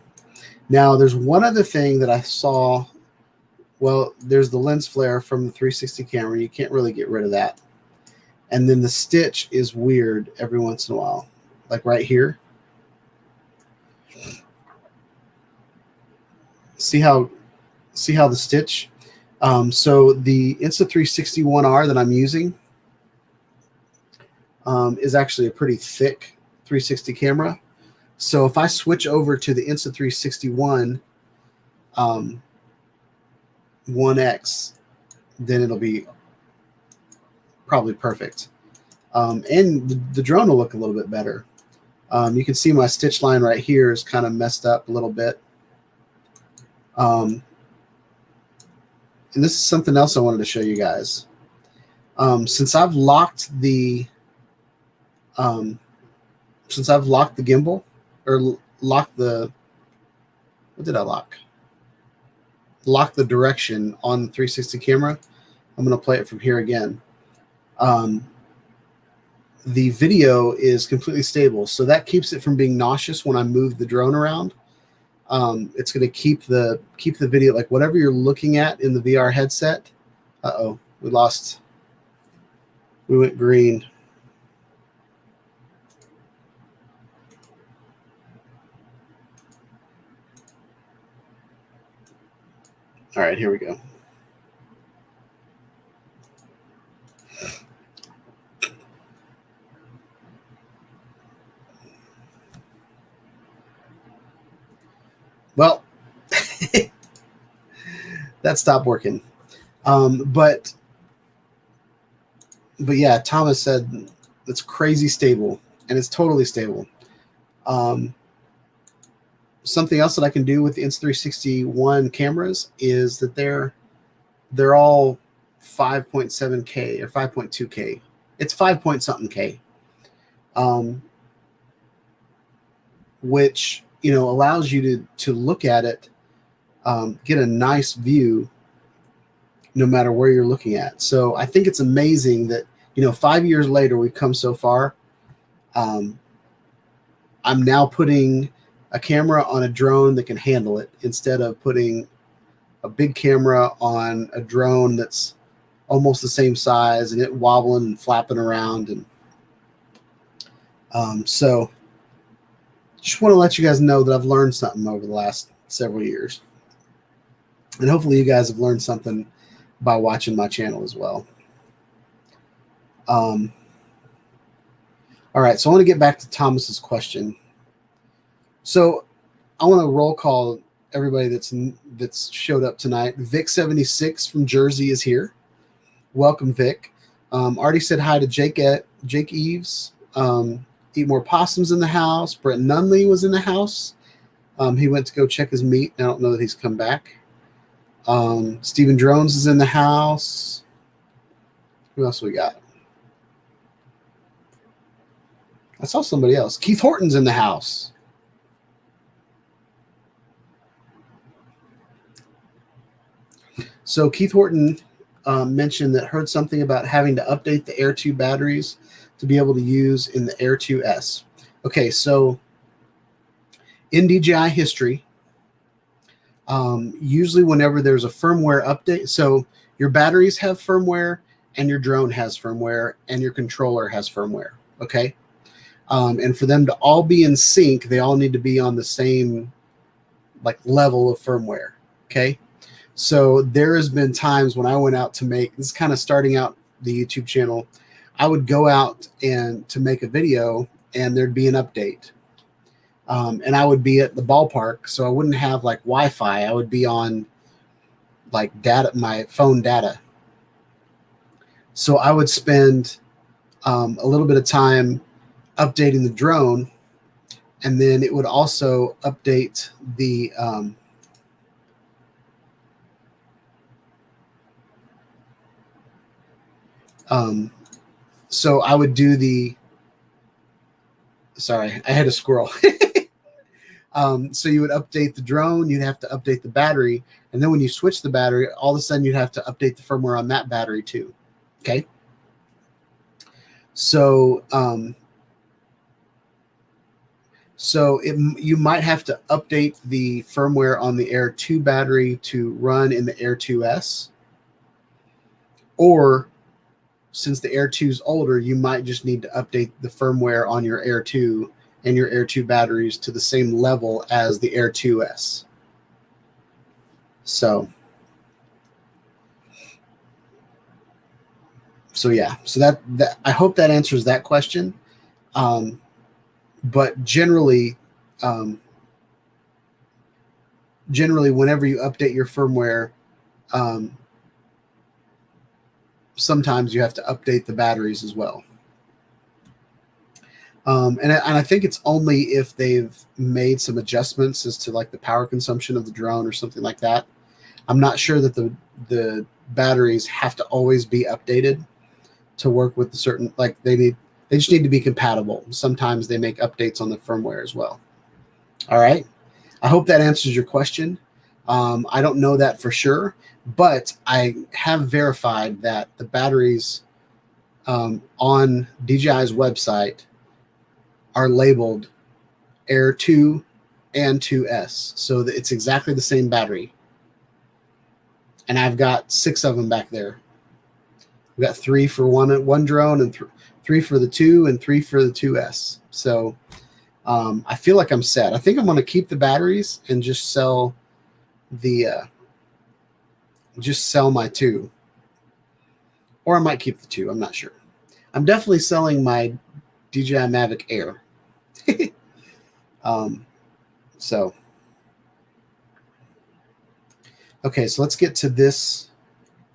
Now, there's one other thing that I saw. Well, there's the lens flare from the 360 camera. You can't really get rid of that. And then the stitch is weird every once in a while, like right here. See how the stitch? So the Insta360 1R that I'm using is actually a pretty thick 360 camera. So if I switch over to the Insta360 1X, then it'll be probably perfect. And the drone will look a little bit better. You can see my stitch line right here is kind of messed up a little bit. And this is something else I wanted to show you guys. Since I've locked the gimbal, or locked the, what did I lock? Lock the direction on the 360 camera. I'm going to play it from here again. The video is completely stable, so that keeps it from being nauseous when I move the drone around. It's going to keep the video, like whatever you're looking at in the VR headset. Uh-oh, we went green. All right, here we go. Well, that stopped working. But yeah, Thomas said it's crazy stable, and it's totally stable. Something else that I can do with the Insta360 cameras is that they're all 5.7K or 5.2K. It's 5 point something K, which allows you to look at it get a nice view no matter where you're looking at. So I think it's amazing that, 5 years later, we've come so far. I'm now putting a camera on a drone that can handle it instead of putting a big camera on a drone that's almost the same size and it wobbling and flapping around. And so just want to let you guys know that I've learned something over the last several years. And hopefully you guys have learned something by watching my channel as well. All right, so I want to get back to Thomas's question. So I want to roll call everybody that's showed up tonight. Vic76 from Jersey is here. Welcome, Vic. Already said hi to Jake Eves. Eat more possums in the house. Brett Nunley was in the house. He went to go check his meat. I don't know that he's come back. Stephen Drones is in the house. Who else we got? I saw somebody else. Keith Horton's in the house. So Keith Horton mentioned that heard something about having to update the Air 2 batteries to be able to use in the Air 2S. Okay, so in DJI history, usually whenever there's a firmware update, so your batteries have firmware and your drone has firmware and your controller has firmware, okay? And for them to all be in sync, they all need to be on the same level of firmware, okay? So there has been times when I went out to make, this is kind of starting out the YouTube channel, I would go out and to make a video and there'd be an update. And I would be at the ballpark, so I wouldn't have Wi-Fi. I would be on data, my phone data. So I would spend a little bit of time updating the drone, and then it would also update the so I would do the, sorry, I had a squirrel. So you would update the drone, you'd have to update the battery, and then when you switch the battery, all of a sudden you'd have to update the firmware on that battery too. Okay. So you might have to update the firmware on the Air 2 battery to run in the Air 2S, or since the Air 2 is older, you might just need to update the firmware on your Air 2 and your Air 2 batteries to the same level as the Air 2S. So yeah, so that I hope that answers that question. But generally, whenever you update your firmware, sometimes you have to update the batteries as well. And I think it's only if they've made some adjustments as to the power consumption of the drone or something like that. I'm not sure that the batteries have to always be updated to work with the certain, they just need to be compatible. Sometimes they make updates on the firmware as well. All right. I hope that answers your question. I don't know that for sure, but I have verified that the batteries on DJI's website are labeled Air 2 and 2S. So that it's exactly the same battery. And I've got 6 of them back there. We've got 3 for one drone and 3 for the 2 and 3 for the 2S. So I feel like I'm set. I think I'm going to keep the batteries and just sell my 2. Or I might keep the 2. I'm not sure. I'm definitely selling my DJI Mavic Air. So okay, so let's get to this.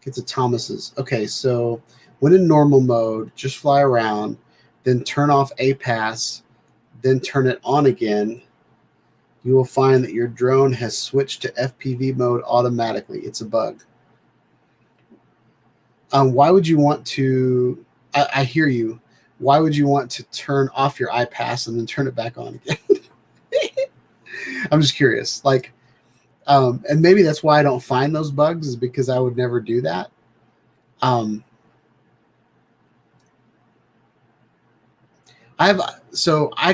Get to Thomas's. Okay, so when in normal mode, just fly around, then turn off APAS, then turn it on again. You will find that your drone has switched to FPV mode automatically. It's a bug. Why would you want to? I hear you. Why would you want to turn off your iPass and then turn it back on again? I'm just curious. And maybe that's why I don't find those bugs, is because I would never do that. I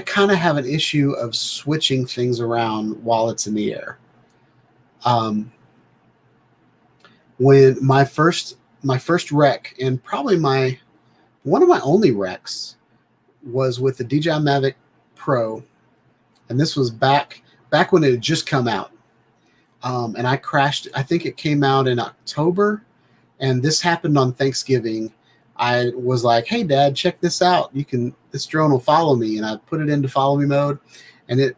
kind of have an issue of switching things around while it's in the air. When my first wreck, and probably one of my only wrecks, was with the DJI Mavic Pro, and this was back when it had just come out. And I crashed. I think it came out in October, and this happened on Thanksgiving. I was like, "Hey, Dad, check this out. This drone will follow me." And I put it into follow me mode, and it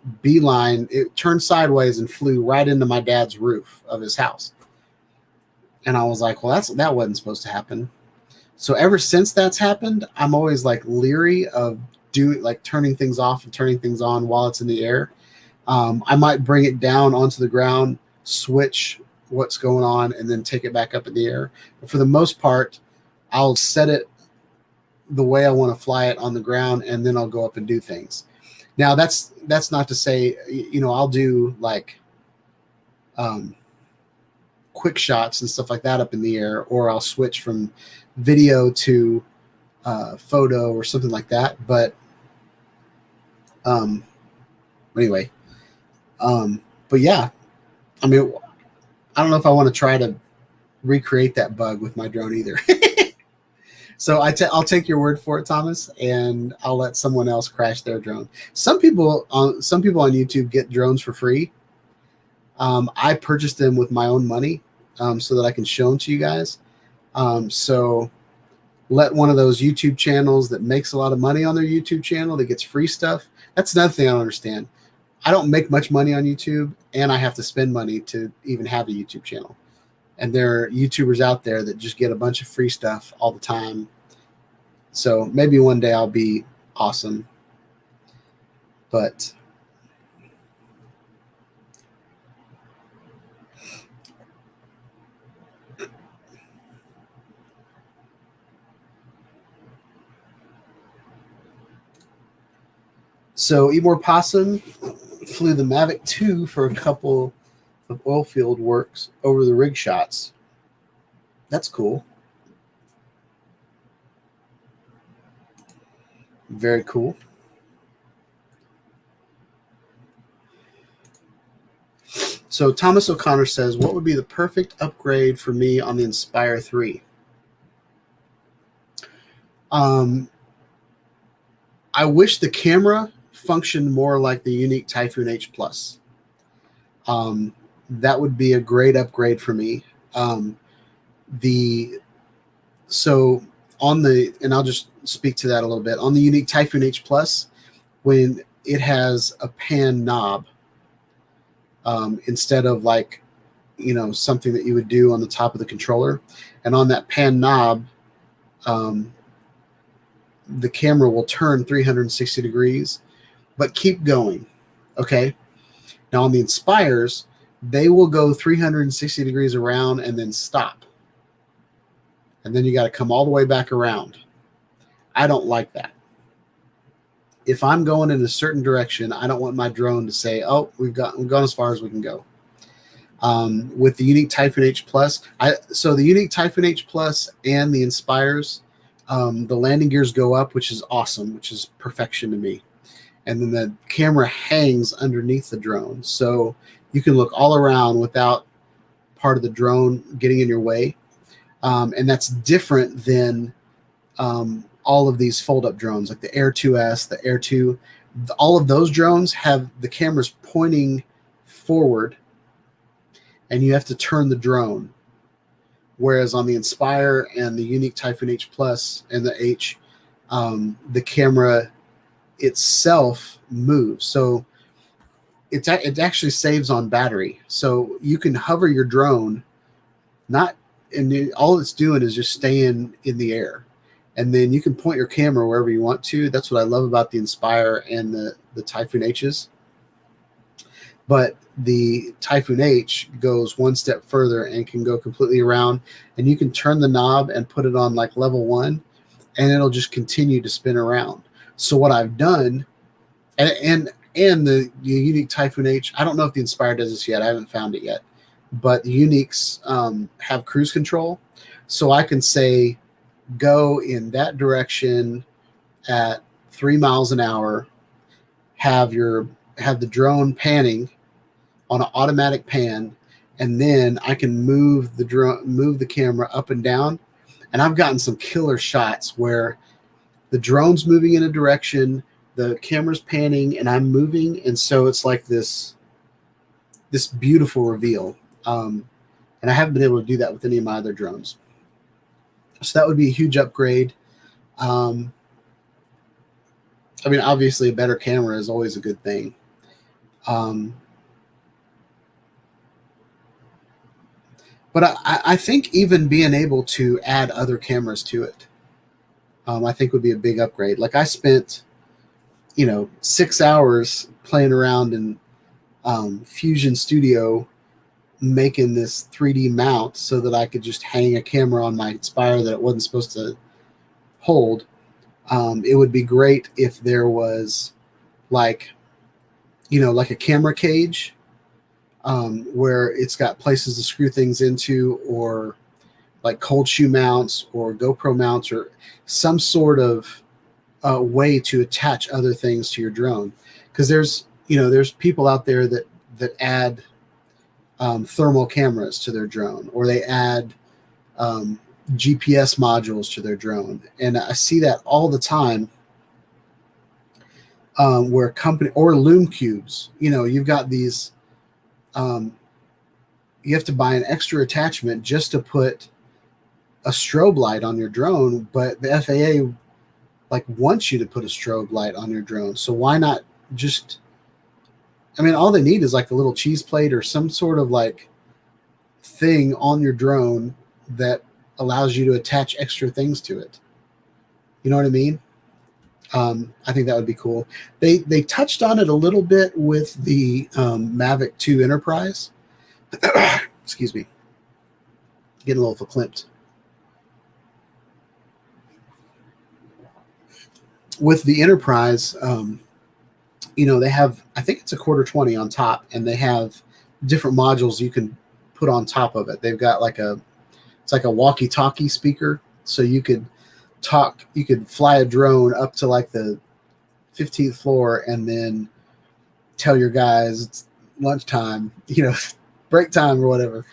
turned sideways and flew right into my dad's roof of his house. And I was like, "Well, that wasn't supposed to happen." So ever since that's happened, I'm always like leery of turning things off and turning things on while it's in the air. I might bring it down onto the ground, switch what's going on, and then take it back up in the air. But for the most part, I'll set it the way I want to fly it on the ground, and then I'll go up and do things. Now that's not to say, I'll do like quick shots and stuff like that up in the air, or I'll switch from video to photo or something like that. But anyway, but yeah, I mean, I don't know if I want to try to recreate that bug with my drone either. So I'll take your word for it, Thomas, and I'll let someone else crash their drone. Some people on YouTube get drones for free. I purchased them with my own money so that I can show them to you guys. So let one of those YouTube channels that makes a lot of money on their YouTube channel that gets free stuff. That's another thing I don't understand. I don't make much money on YouTube, and I have to spend money to even have a YouTube channel. And there are YouTubers out there that just get a bunch of free stuff all the time. So maybe one day I'll be awesome. But so Ebor Possum flew the Mavic 2 for a couple of oil field works over the rig shots. That's cool. Very cool. So Thomas O'Connor says, what would be the perfect upgrade for me on the Inspire 3? I wish the camera functioned more like the Unique Typhoon H Plus. That would be a great upgrade for me. And I'll just speak to that a little bit. On the Unique Typhoon H Plus, when it has a pan knob, instead of something that you would do on the top of the controller, and on that pan knob, the camera will turn 360 degrees, but keep going. Okay. Now on the Inspires, they will go 360 degrees around and then stop. And then you got to come all the way back around. I don't like that. If I'm going in a certain direction, I don't want my drone to say, "Oh, we've gone as far as we can go." With the Unique Typhoon H Plus, the Unique Typhoon H Plus and the Inspires, the landing gears go up, which is awesome, which is perfection to me. And then the camera hangs underneath the drone, so you can look all around without part of the drone getting in your way. And that's different than all of these fold-up drones, like the Air 2S, the Air 2. All of those drones have the cameras pointing forward, and you have to turn the drone. Whereas on the Inspire and the Unique Typhoon H Plus and the H, the camera itself moves. So it actually saves on battery. So you can hover your drone, all it's doing is just staying in the air. And then you can point your camera wherever you want to. That's what I love about the Inspire and the Typhoon H's. But the Typhoon H goes one step further and can go completely around. And you can turn the knob and put it on like level 1, and it'll just continue to spin around. So what I've done, and and the Unique Typhoon H. I don't know if the Inspire does this yet. I haven't found it yet, but the Uniques have cruise control, so I can say go in that direction at 3 miles an hour. Have the drone panning on an automatic pan, and then I can move the camera up and down. And I've gotten some killer shots where the drone's moving in a direction, the camera's panning, and I'm moving, and so it's like this beautiful reveal. And I haven't been able to do that with any of my other drones, so that would be a huge upgrade. I mean, obviously, a better camera is always a good thing. But I think even being able to add other cameras to it, I think would be a big upgrade. Like, I spent, 6 hours playing around in Fusion Studio making this 3D mount so that I could just hang a camera on my Inspire that it wasn't supposed to hold. It would be great if there was like a camera cage where it's got places to screw things into, or like cold shoe mounts or GoPro mounts, or some sort of way to attach other things to your drone. Because there's people out there that add thermal cameras to their drone, or they add GPS modules to their drone, and I see that all the time. Where company or Loom cubes, you've got these. You have to buy an extra attachment just to put a strobe light on your drone, but the FAA wants you to put a strobe light on your drone. So why not just? I mean, all they need is like a little cheese plate or some sort of thing on your drone that allows you to attach extra things to it. You know what I mean? I think that would be cool. They touched on it a little bit with the Mavic 2 Enterprise. Excuse me. Getting a little verklempt. With the Enterprise, they have, I think it's a quarter 20 on top, and they have different modules you can put on top of it. They've got it's like a walkie-talkie speaker, so you could fly a drone up to the 15th floor and then tell your guys it's lunchtime, break time or whatever.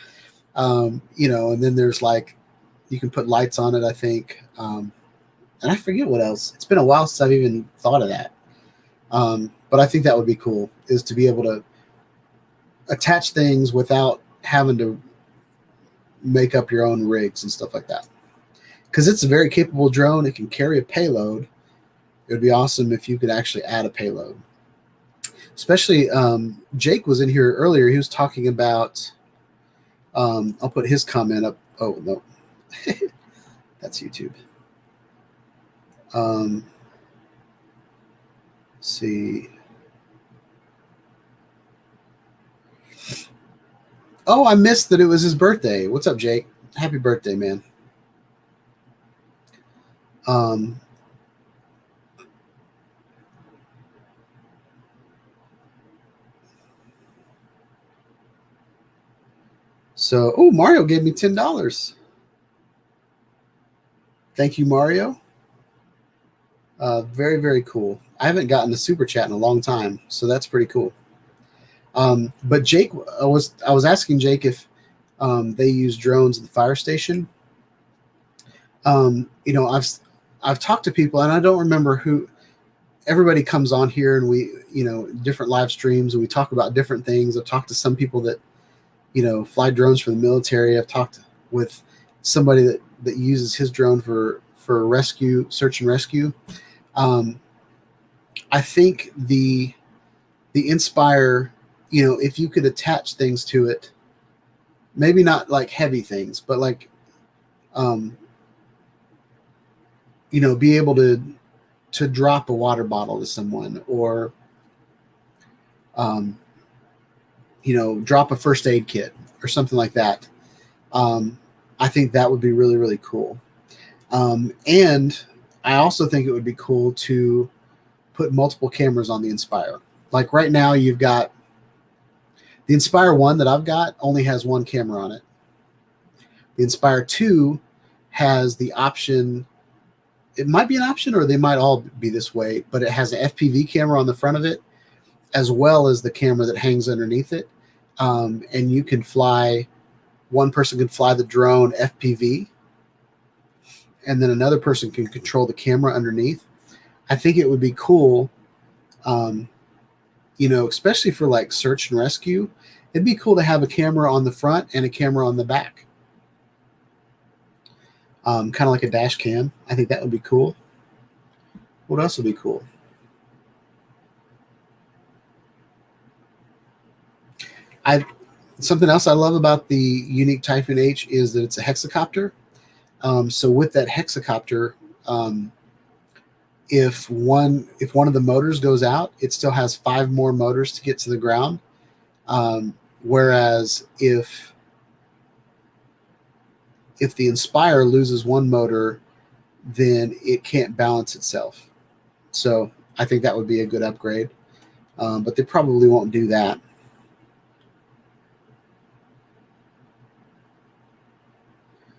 And then there's you can put lights on it, I think. And I forget what else. It's been a while since I've even thought of that. But I think that would be cool, is to be able to attach things without having to make up your own rigs and stuff like that. Because it's a very capable drone. It can carry a payload. It would be awesome if you could actually add a payload. Especially, Jake was in here earlier. He was talking about, I'll put his comment up. Oh, no. That's YouTube. Let's see. Oh, I missed that it was his birthday. What's up, Jake? Happy birthday, man. So, Mario gave me $10. Thank you, Mario. Very, very cool. I haven't gotten a super chat in a long time, so that's pretty cool. But Jake, I was asking Jake if they use drones at the fire station. I've talked to people, and I don't remember who. Everybody comes on here, and we, different live streams, and we talk about different things. I've talked to some people that, fly drones for the military. I've talked with somebody that uses his drone for rescue, search and rescue. I think the Inspire, if you could attach things to it, maybe not heavy things, but be able to drop a water bottle to someone, or drop a first aid kit or something like that. I think that would be really, really cool. And I also think it would be cool to put multiple cameras on the Inspire. like right now you've got the Inspire 1 that I've got only has one camera on it. The Inspire 2 has the option. It might be an option, or they might all be this way, but it has an FPV camera on the front of it, as well as the camera that hangs underneath it. And you can fly, one person can fly the drone FPV, and then another person can control the camera underneath. I think it would be cool, especially for like search and rescue. It'd be cool to have a camera on the front and a camera on the back. Kind of like a dash cam. I think that would be cool. What else would be cool? Something else I love about the Unique Typhoon H is that it's a hexacopter. So with that hexacopter, if one of the motors goes out, it still has 5 more motors to get to the ground. Whereas if the Inspire loses one motor, then it can't balance itself. So I think that would be a good upgrade. But they probably won't do that.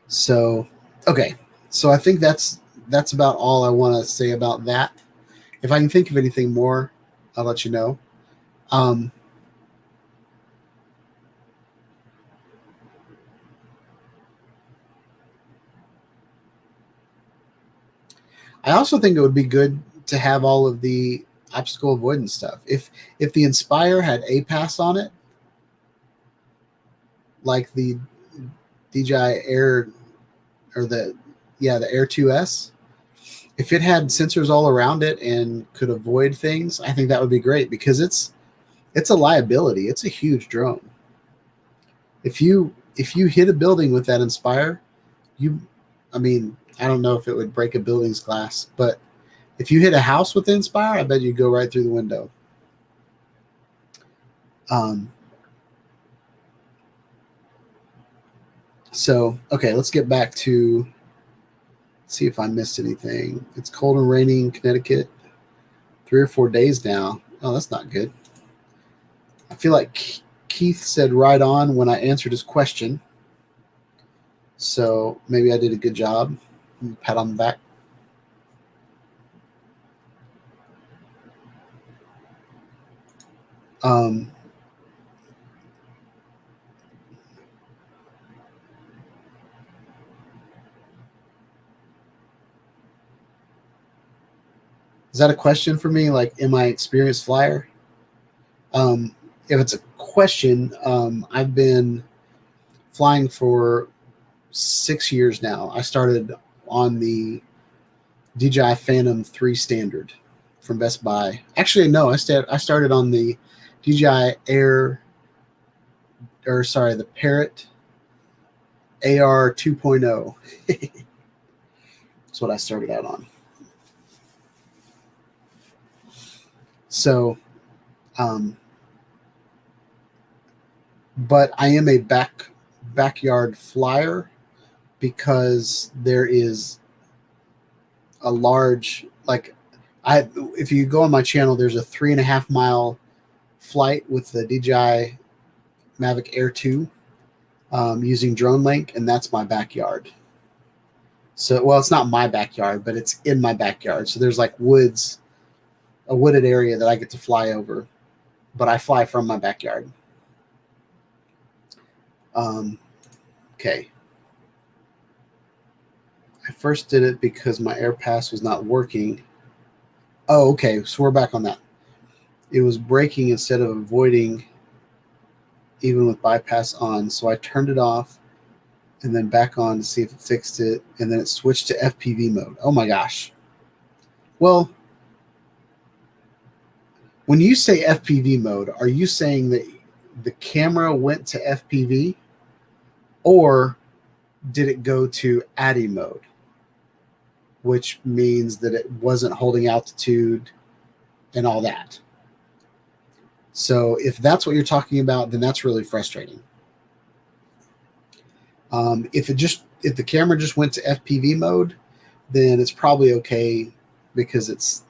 So, okay. So I think that's about all I want to say about that. If I can think of anything more, I'll let you know. I also think it would be good to have all of the obstacle avoidance stuff. If the Inspire had APAS on it, like the DJI Air or the Air 2S, if it had sensors all around it and could avoid things, I think that would be great, because it's a liability. It's a huge drone. If you hit a building with that Inspire, I don't know if it would break a building's glass, but if you hit a house with the Inspire, I bet you'd go right through the window. So, okay, let's get back to see if I missed anything. It's cold and rainy in Connecticut. 3 or 4 days now. Oh, that's not good. I feel like Keith said right on when I answered his question. So maybe I did a good job. Pat on the back. Is that a question for me? Like, am I an experienced flyer? If it's a question, I've been flying for 6 years now. I started on the DJI Phantom 3 standard from Best Buy. Actually, no, I started on the DJI Air, the Parrot AR 2.0. That's what I started out on. So, but I am a backyard flyer, because there is a large, if you go on my channel, there's a 3.5 mile flight with the DJI Mavic Air 2 using Drone Link, and that's my backyard. So, well, it's not my backyard, but it's in my backyard. So there's like a wooded area that I get to fly over, but I fly from my backyard. Okay. I first did it because my AirPass was not working. Oh, okay. So we're back on that. It was braking instead of avoiding, even with bypass on. So I turned it off and then back on to see if it fixed it. And then it switched to FPV mode. Oh my gosh. Well, when you say FPV mode, are you saying that the camera went to FPV, or did it go to ADI mode, which means that it wasn't holding altitude and all that? So if that's what you're talking about, then that's really frustrating. If the camera just went to FPV mode, then it's probably okay, because it's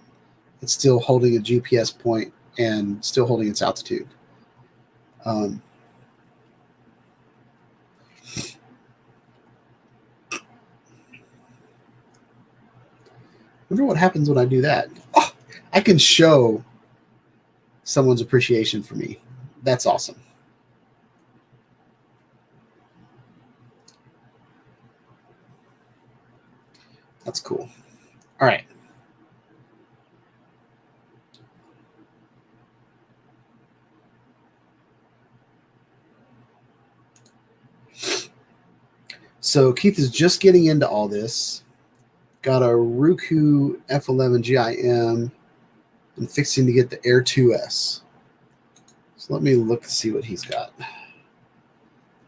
still holding a GPS point and still holding its altitude. Wonder what happens when I do that. Oh, I can show someone's appreciation for me. That's awesome. That's cool. All right. So Keith is just getting into all this. Got a Roku F11 GIM and fixing to get the Air 2S. So let me look to see what he's got. I'm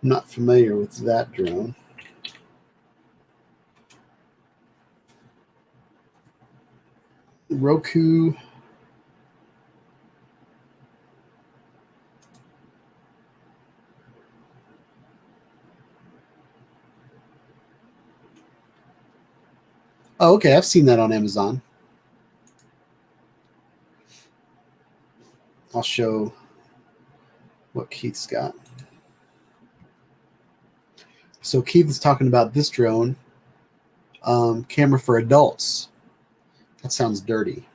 not familiar with that drone. Roku. Oh, okay. I've seen that on Amazon. I'll show what Keith's got. So Keith is talking about this drone, camera for adults. That sounds dirty.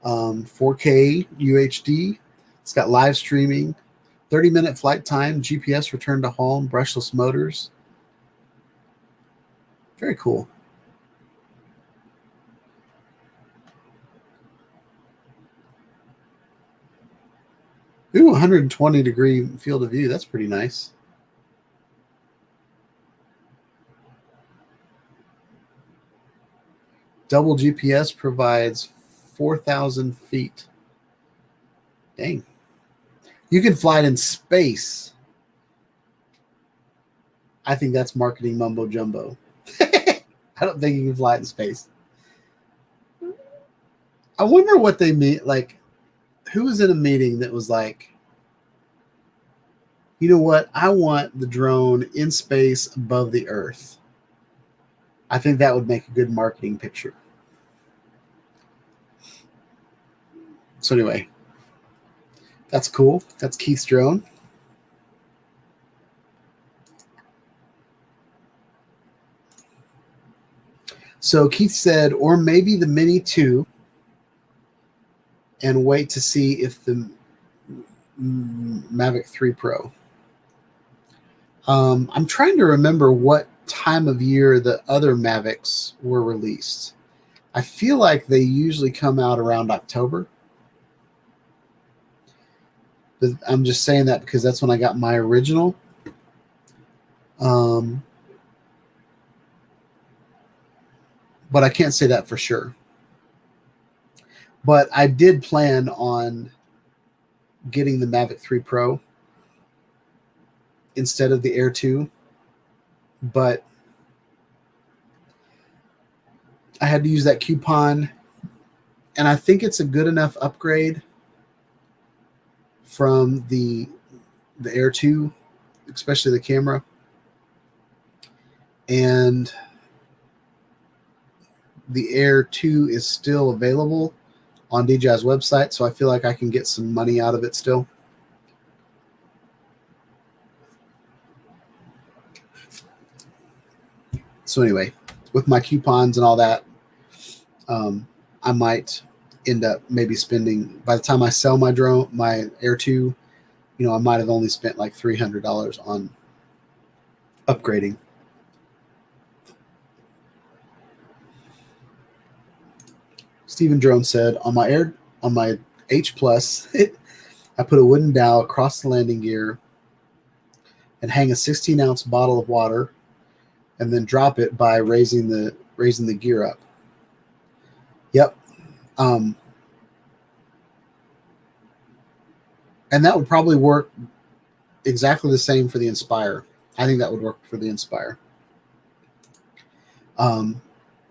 4K UHD. It's got live streaming, 30-minute flight time, GPS return to home, brushless motors. Very cool. Ooh, 120-degree field of view. That's pretty nice. Double GPS provides 4,000 feet. Dang. You can fly it in space. I think that's marketing mumbo jumbo. I don't think you can fly it in space. I wonder what they mean. Like, who was in a meeting that was like, you know what? I want the drone in space above the earth. I think that would make a good marketing picture. So anyway, that's cool. That's Keith's drone. So Keith said, or maybe the Mini 2, and wait to see if the Mavic 3 Pro. I'm trying to remember what time of year the other Mavics were released. I feel like they usually come out around October. I'm just saying that because that's when I got my original. But I can't say that for sure. But I did plan on getting the Mavic 3 Pro instead of the Air 2. But I had to use that coupon. And I think it's a good enough upgrade from the Air 2, especially the camera. And the Air 2 is still available on DJI's website, so I feel like I can get some money out of it still. So anyway, with my coupons and all that, I might end up maybe spending, by the time I sell my drone, my Air 2, you know, I might have only spent like $300 on upgrading. Stephen Drone said, on my H Plus, I put a wooden dowel across the landing gear and hang a 16-ounce bottle of water, and then drop it by raising the gear up. Yep. And that would probably work exactly the same for the Inspire. I think that would work for the Inspire.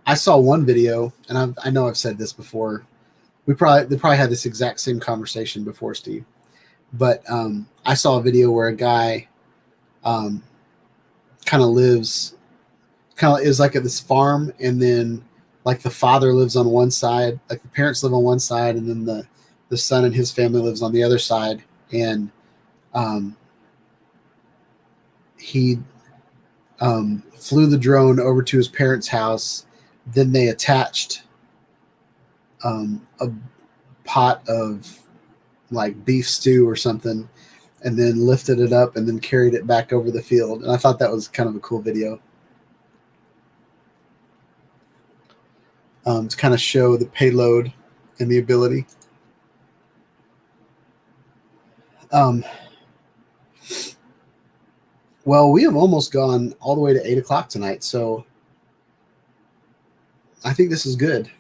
I saw one video, and I know I've said this before. They probably had this exact same conversation before, Steve. But I saw a video where a guy kind of is like at this farm, and then like the father lives on one side, like the parents live on one side, and then the the son and his family lives on the other side, and he flew the drone over to his parents' house. Then they attached a pot of like beef stew or something, and then lifted it up and then carried it back over the field. And I thought that was kind of a cool video to kind of show the payload and the ability. Well, we have almost gone all the way to 8 o'clock tonight, so I think this is good.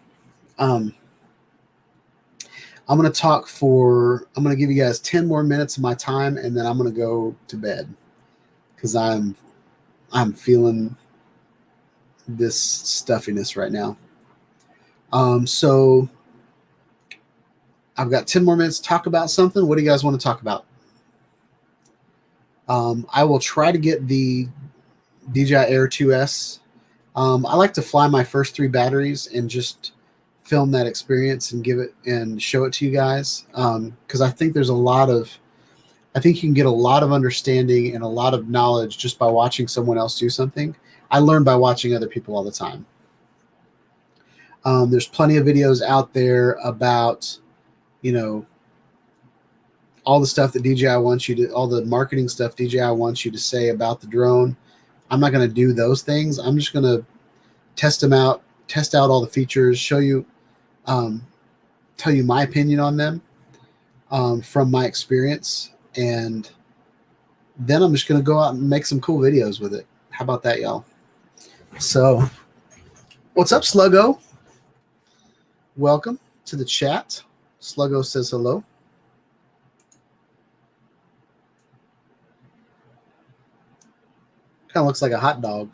I'm going to give you guys 10 more minutes of my time, and then I'm going to go to bed because I'm feeling this stuffiness right now. So I've got 10 more minutes to talk about something. What do you guys want to talk about? I will try to get the DJI Air 2S. I like to fly my first 3 batteries and just film that experience and give it and show it to you guys. Because I think I think you can get a lot of understanding and a lot of knowledge just by watching someone else do something. I learn by watching other people all the time. There's plenty of videos out there about, all the stuff that DJI wants you to, all the marketing stuff DJI wants you to say about the drone. I'm not going to do those things. I'm just going to test them out, test out all the features, show you, tell you my opinion on them from my experience. And then I'm just going to go out and make some cool videos with it. How about that, y'all? So what's up, Sluggo? Welcome to the chat. Sluggo says hello. Kind of looks like a hot dog.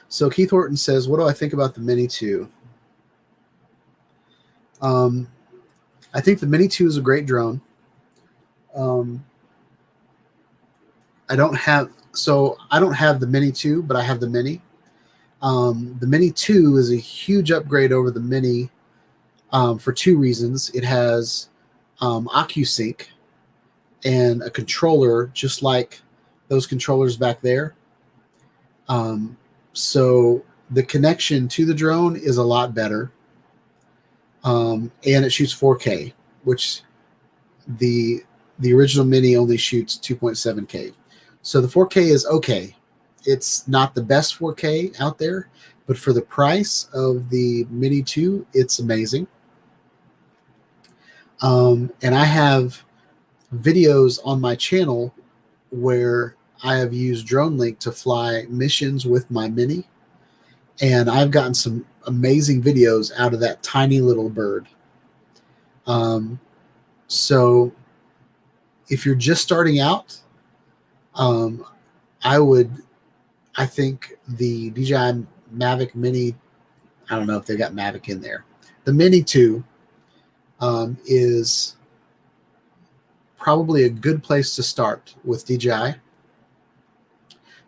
So Keith Horton says, what do I think about the Mini 2? I think the Mini 2 is a great drone. I don't have the Mini 2, but I have the Mini. The Mini 2 is a huge upgrade over the Mini for 2 reasons. It has OcuSync and a controller just like those controllers back there. So the connection to the drone is a lot better. And it shoots 4K, which the original Mini only shoots 2.7K. So the 4K is okay. It's not the best 4K out there, but for the price of the Mini 2, it's amazing. And I have videos on my channel where I have used DroneLink to fly missions with my Mini, and I've gotten some amazing videos out of that tiny little bird. So if you're just starting out, I think the DJI Mavic Mini, I don't know if they got Mavic in there. The Mini 2 is probably a good place to start with DJI,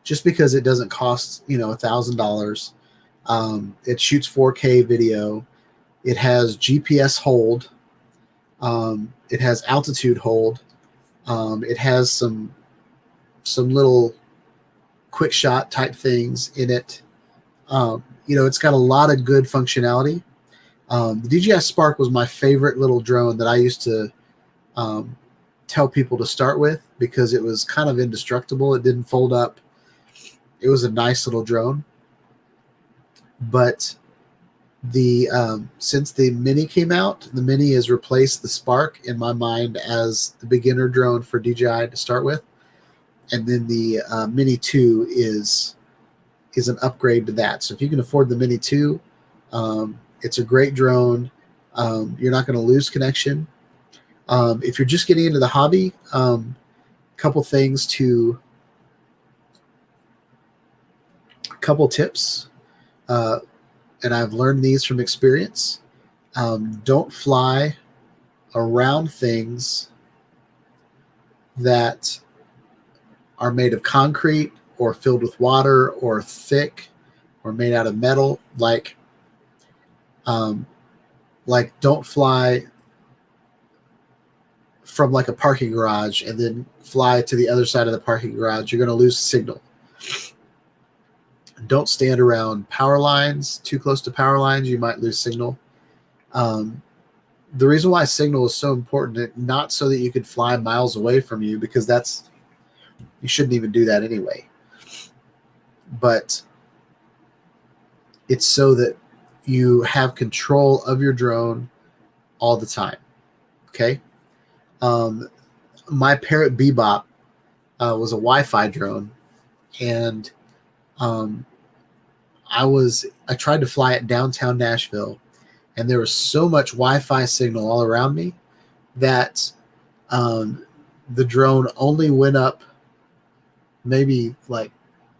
just because it doesn't cost $1,000. It shoots 4K video. It has GPS hold. It has altitude hold. It has some little quick shot type things in it. It's got a lot of good functionality. The DJI Spark was my favorite little drone that I used to tell people to start with because it was kind of indestructible. It didn't fold up. It was a nice little drone. But since the Mini came out, the Mini has replaced the Spark in my mind as the beginner drone for DJI to start with. And then the Mini 2 is an upgrade to that. So if you can afford the Mini 2, it's a great drone. You're not going to lose connection. If you're just getting into the hobby, couple tips, and I've learned these from experience. Don't fly around things that are made of concrete or filled with water or thick or made out of metal. Like Like, don't fly from like a parking garage and then fly to the other side of the parking garage. You're going to lose signal. Don't stand around power lines, too close to power lines. You might lose signal. The reason why signal is so important, not so that you can fly miles away from you, because you shouldn't even do that anyway. But it's so that you have control of your drone all the time. Okay. My Parrot Bebop was a Wi-Fi drone, and I tried to fly it downtown Nashville, and there was so much Wi-Fi signal all around me that the drone only went up maybe like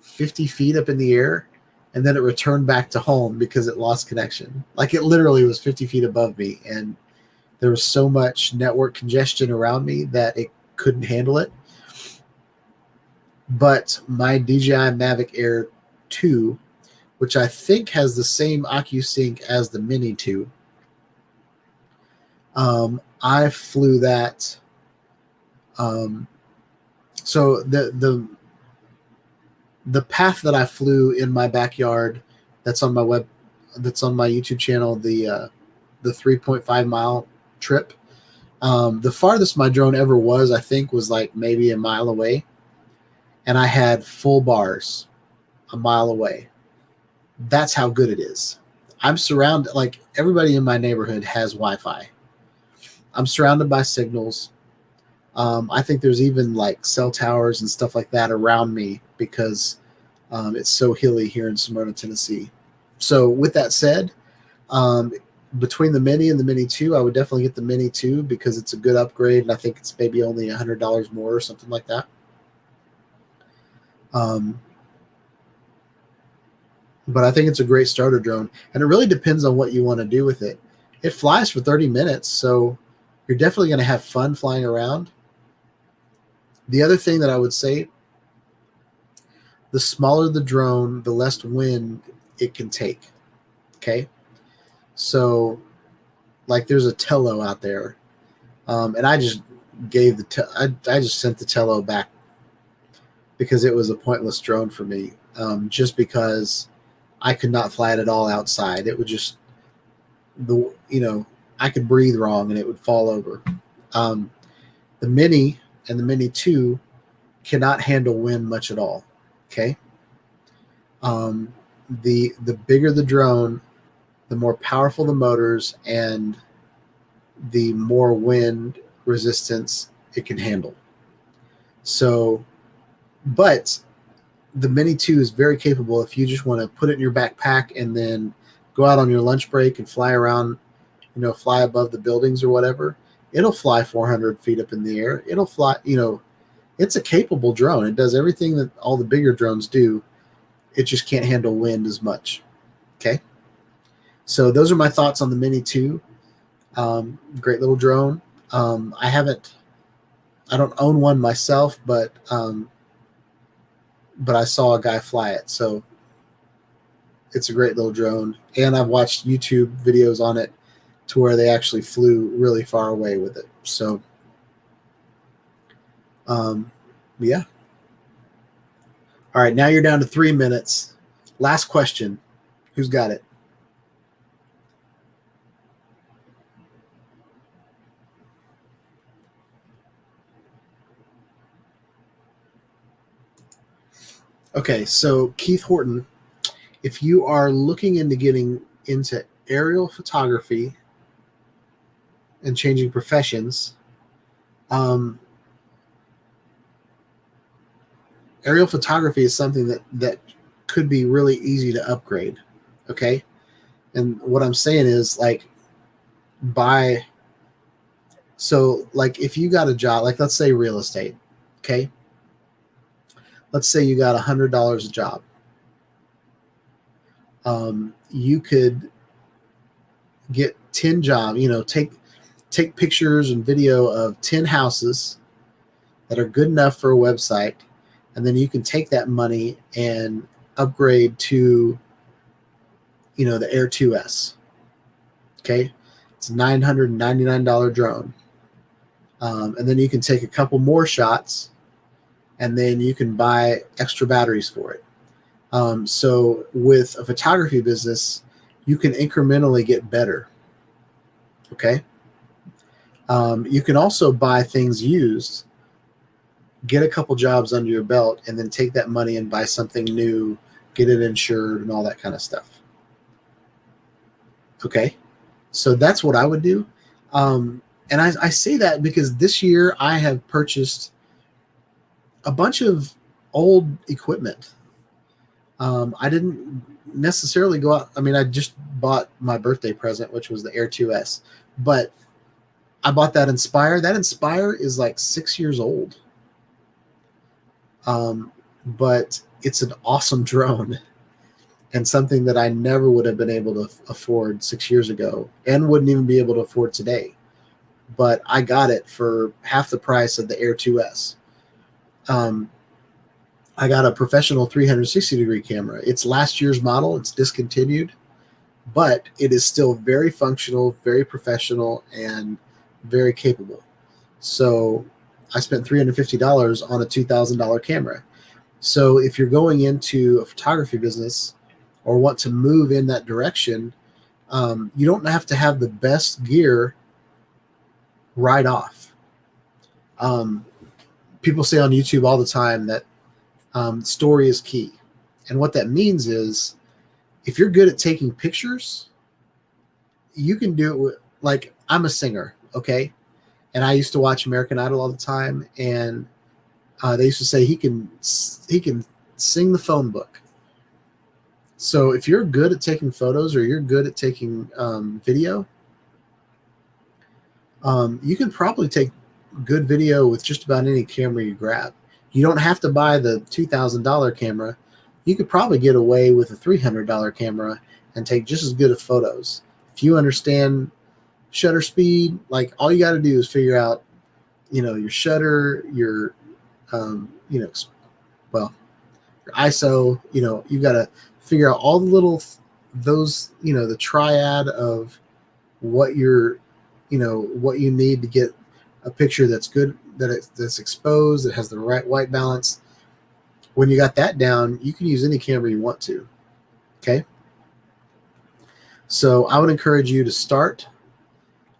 50 feet up in the air, and then it returned back to home because it lost connection. Like, it literally was 50 feet above me, and there was so much network congestion around me that it couldn't handle it. But my DJI Mavic Air 2, which I think has the same OcuSync as the Mini 2, I flew that. So the path that I flew in my backyard, that's on my YouTube channel, the 3.5 mile trip. The farthest my drone ever was, I think, was like maybe a mile away, and I had full bars a mile away. That's how good it is. I'm surrounded, like, everybody in my neighborhood has Wi-Fi. I'm surrounded by signals. I think there's even like cell towers and stuff like that around me because it's so hilly here in Smyrna, Tennessee. So with that said, between the Mini and the Mini 2, I would definitely get the Mini 2 because it's a good upgrade, and I think it's maybe only $100 more or something like that. But I think it's a great starter drone, and it really depends on what you want to do with it. It flies for 30 minutes, so you're definitely going to have fun flying around. The other thing that I would say, the smaller the drone, the less wind it can take. Okay? So, like, there's a Tello out there, and I just gave I just sent the Tello back because it was a pointless drone for me, just because I could not fly it at all outside. It would just, I could breathe wrong and it would fall over. The Mini and the Mini 2 cannot handle wind much at all. Okay. The bigger the drone, the more powerful the motors and the more wind resistance it can handle. So, but the Mini 2 is very capable if you just want to put it in your backpack and then go out on your lunch break and fly around, fly above the buildings or whatever. It'll fly 400 feet up in the air. It'll fly, it's a capable drone. It does everything that all the bigger drones do. It just can't handle wind as much. Okay. So those are my thoughts on the Mini 2. Great little drone. I don't own one myself, but I saw a guy fly it. So it's a great little drone. And I've watched YouTube videos on it to where they actually flew really far away with it. So, yeah. All right, now you're down to 3 minutes. Last question. Who's got it? Okay, so Keith Horton, if you are looking into getting into aerial photography and changing professions, aerial photography is something that could be really easy to upgrade. Okay. And what I'm saying is, like, if you got a job, like, let's say real estate. Okay. Let's say you got $100 a job. You could get 10 jobs, take pictures and video of 10 houses that are good enough for a website. And then you can take that money and upgrade to, the Air 2S. Okay, it's a $999 drone, and then you can take a couple more shots, and then you can buy extra batteries for it. So with a photography business, you can incrementally get better. Okay. You can also buy things used, get a couple jobs under your belt, and then take that money and buy something new, get it insured, and all that kind of stuff. Okay. So that's what I would do. And I say that because this year I have purchased a bunch of old equipment. I didn't necessarily go out. I mean, I just bought my birthday present, which was the Air 2S, but I bought that Inspire. That Inspire is like 6 years old. But it's an awesome drone and something that I never would have been able to afford 6 years ago and wouldn't even be able to afford today. But I got it for half the price of the Air 2S. I got a professional 360-degree camera. It's last year's model. It's discontinued, but it is still very functional, very professional, and very capable. So I spent $350 on a $2,000 camera. So if you're going into a photography business or want to move in that direction, you don't have to have the best gear right off. People say on YouTube all the time that story is key. And what that means is if you're good at taking pictures, you can do it with, like, I'm a singer, okay? And I used to watch American Idol all the time, and they used to say he can sing the phone book. So if you're good at taking photos or you're good at taking video, you can probably take good video with just about any camera you grab. You don't have to buy the $2,000 camera. You could probably get away with a $300 camera and take just as good of photos. If you understand shutter speed, like, all you got to do is figure out, your shutter, your, your ISO, you've got to figure out all the little, the triad of what what you need to get a picture that's good, that's exposed, that has the right white balance. When you got that down, you can use any camera you want to. Okay. So I would encourage you to start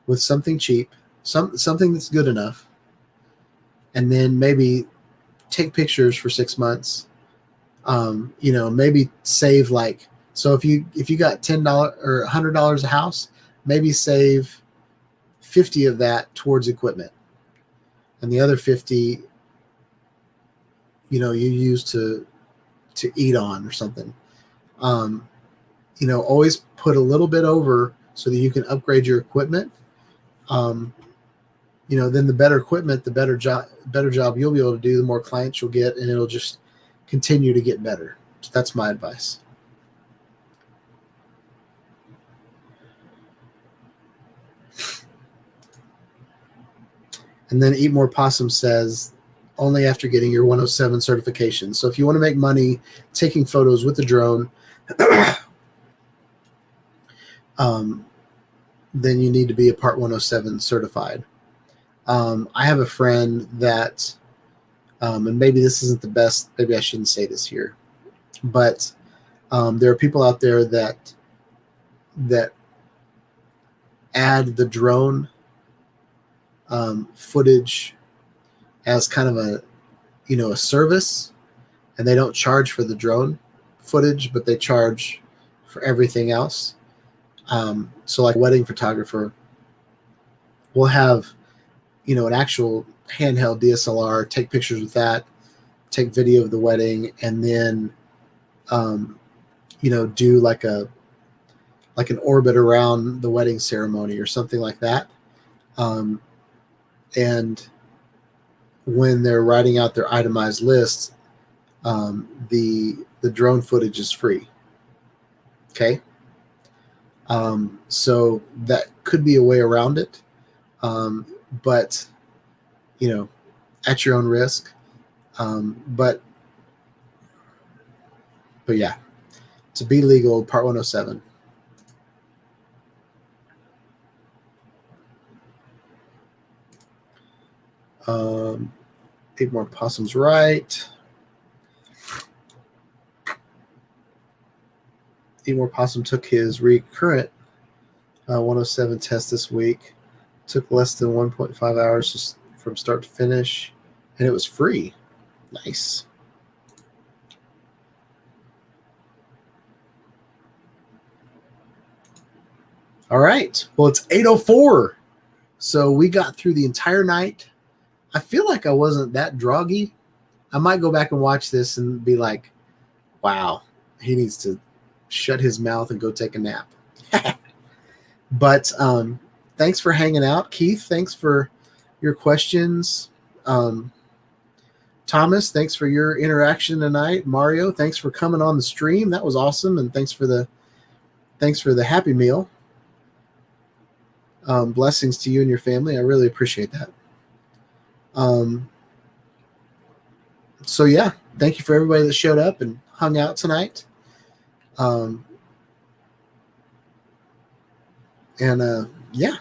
with something cheap, something that's good enough, and then maybe take pictures for 6 months. Maybe save, like, so if you got $10 or $100 a house, maybe save 50 of that towards equipment, and the other 50, you use to eat on or something. Always put a little bit over so that you can upgrade your equipment. Then the better equipment, the better job you'll be able to do, the more clients you'll get, and it'll just continue to get better. So that's my advice. And then Eat More Possum says, only after getting your 107 certification. So if you want to make money taking photos with the drone, then you need to be a Part 107 certified. I have a friend that, and maybe this isn't the best, maybe I shouldn't say this here, but there are people out there that add the drone footage as kind of a service, and they don't charge for the drone footage, but they charge for everything else. So like wedding photographer will have, an actual handheld DSLR, take pictures with that, take video of the wedding, and then, do like an orbit around the wedding ceremony or something like that. And when they're writing out their itemized lists, the drone footage is free. Okay. So that could be a way around it. But at your own risk. But yeah, to be legal, Part 107. Eight more possums right. Eight more possum took his recurrent 107 test this week. Took less than 1.5 hours just from start to finish, and it was free. Nice. All right. Well, it's 8:04. So we got through the entire night. I feel like I wasn't that droggy. I might go back and watch this and be like, wow, he needs to shut his mouth and go take a nap. But thanks for hanging out. Keith, thanks for your questions. Thomas, thanks for your interaction tonight. Mario, thanks for coming on the stream. That was awesome. And thanks for the Happy Meal. Blessings to you and your family. I really appreciate that. So yeah, thank you for everybody that showed up and hung out tonight. Yeah,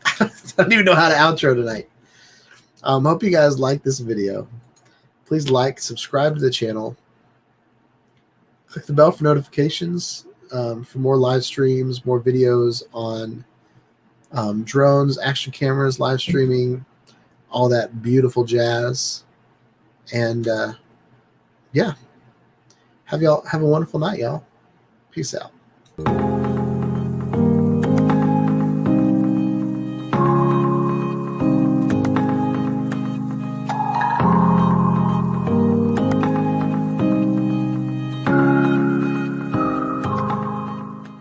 I don't even know how to outro tonight. Hope you guys like this video. Please like, subscribe to the channel. Click the bell for notifications for more live streams, more videos on drones, action cameras, live streaming, all that beautiful jazz. And yeah, have a wonderful night, y'all. Peace out.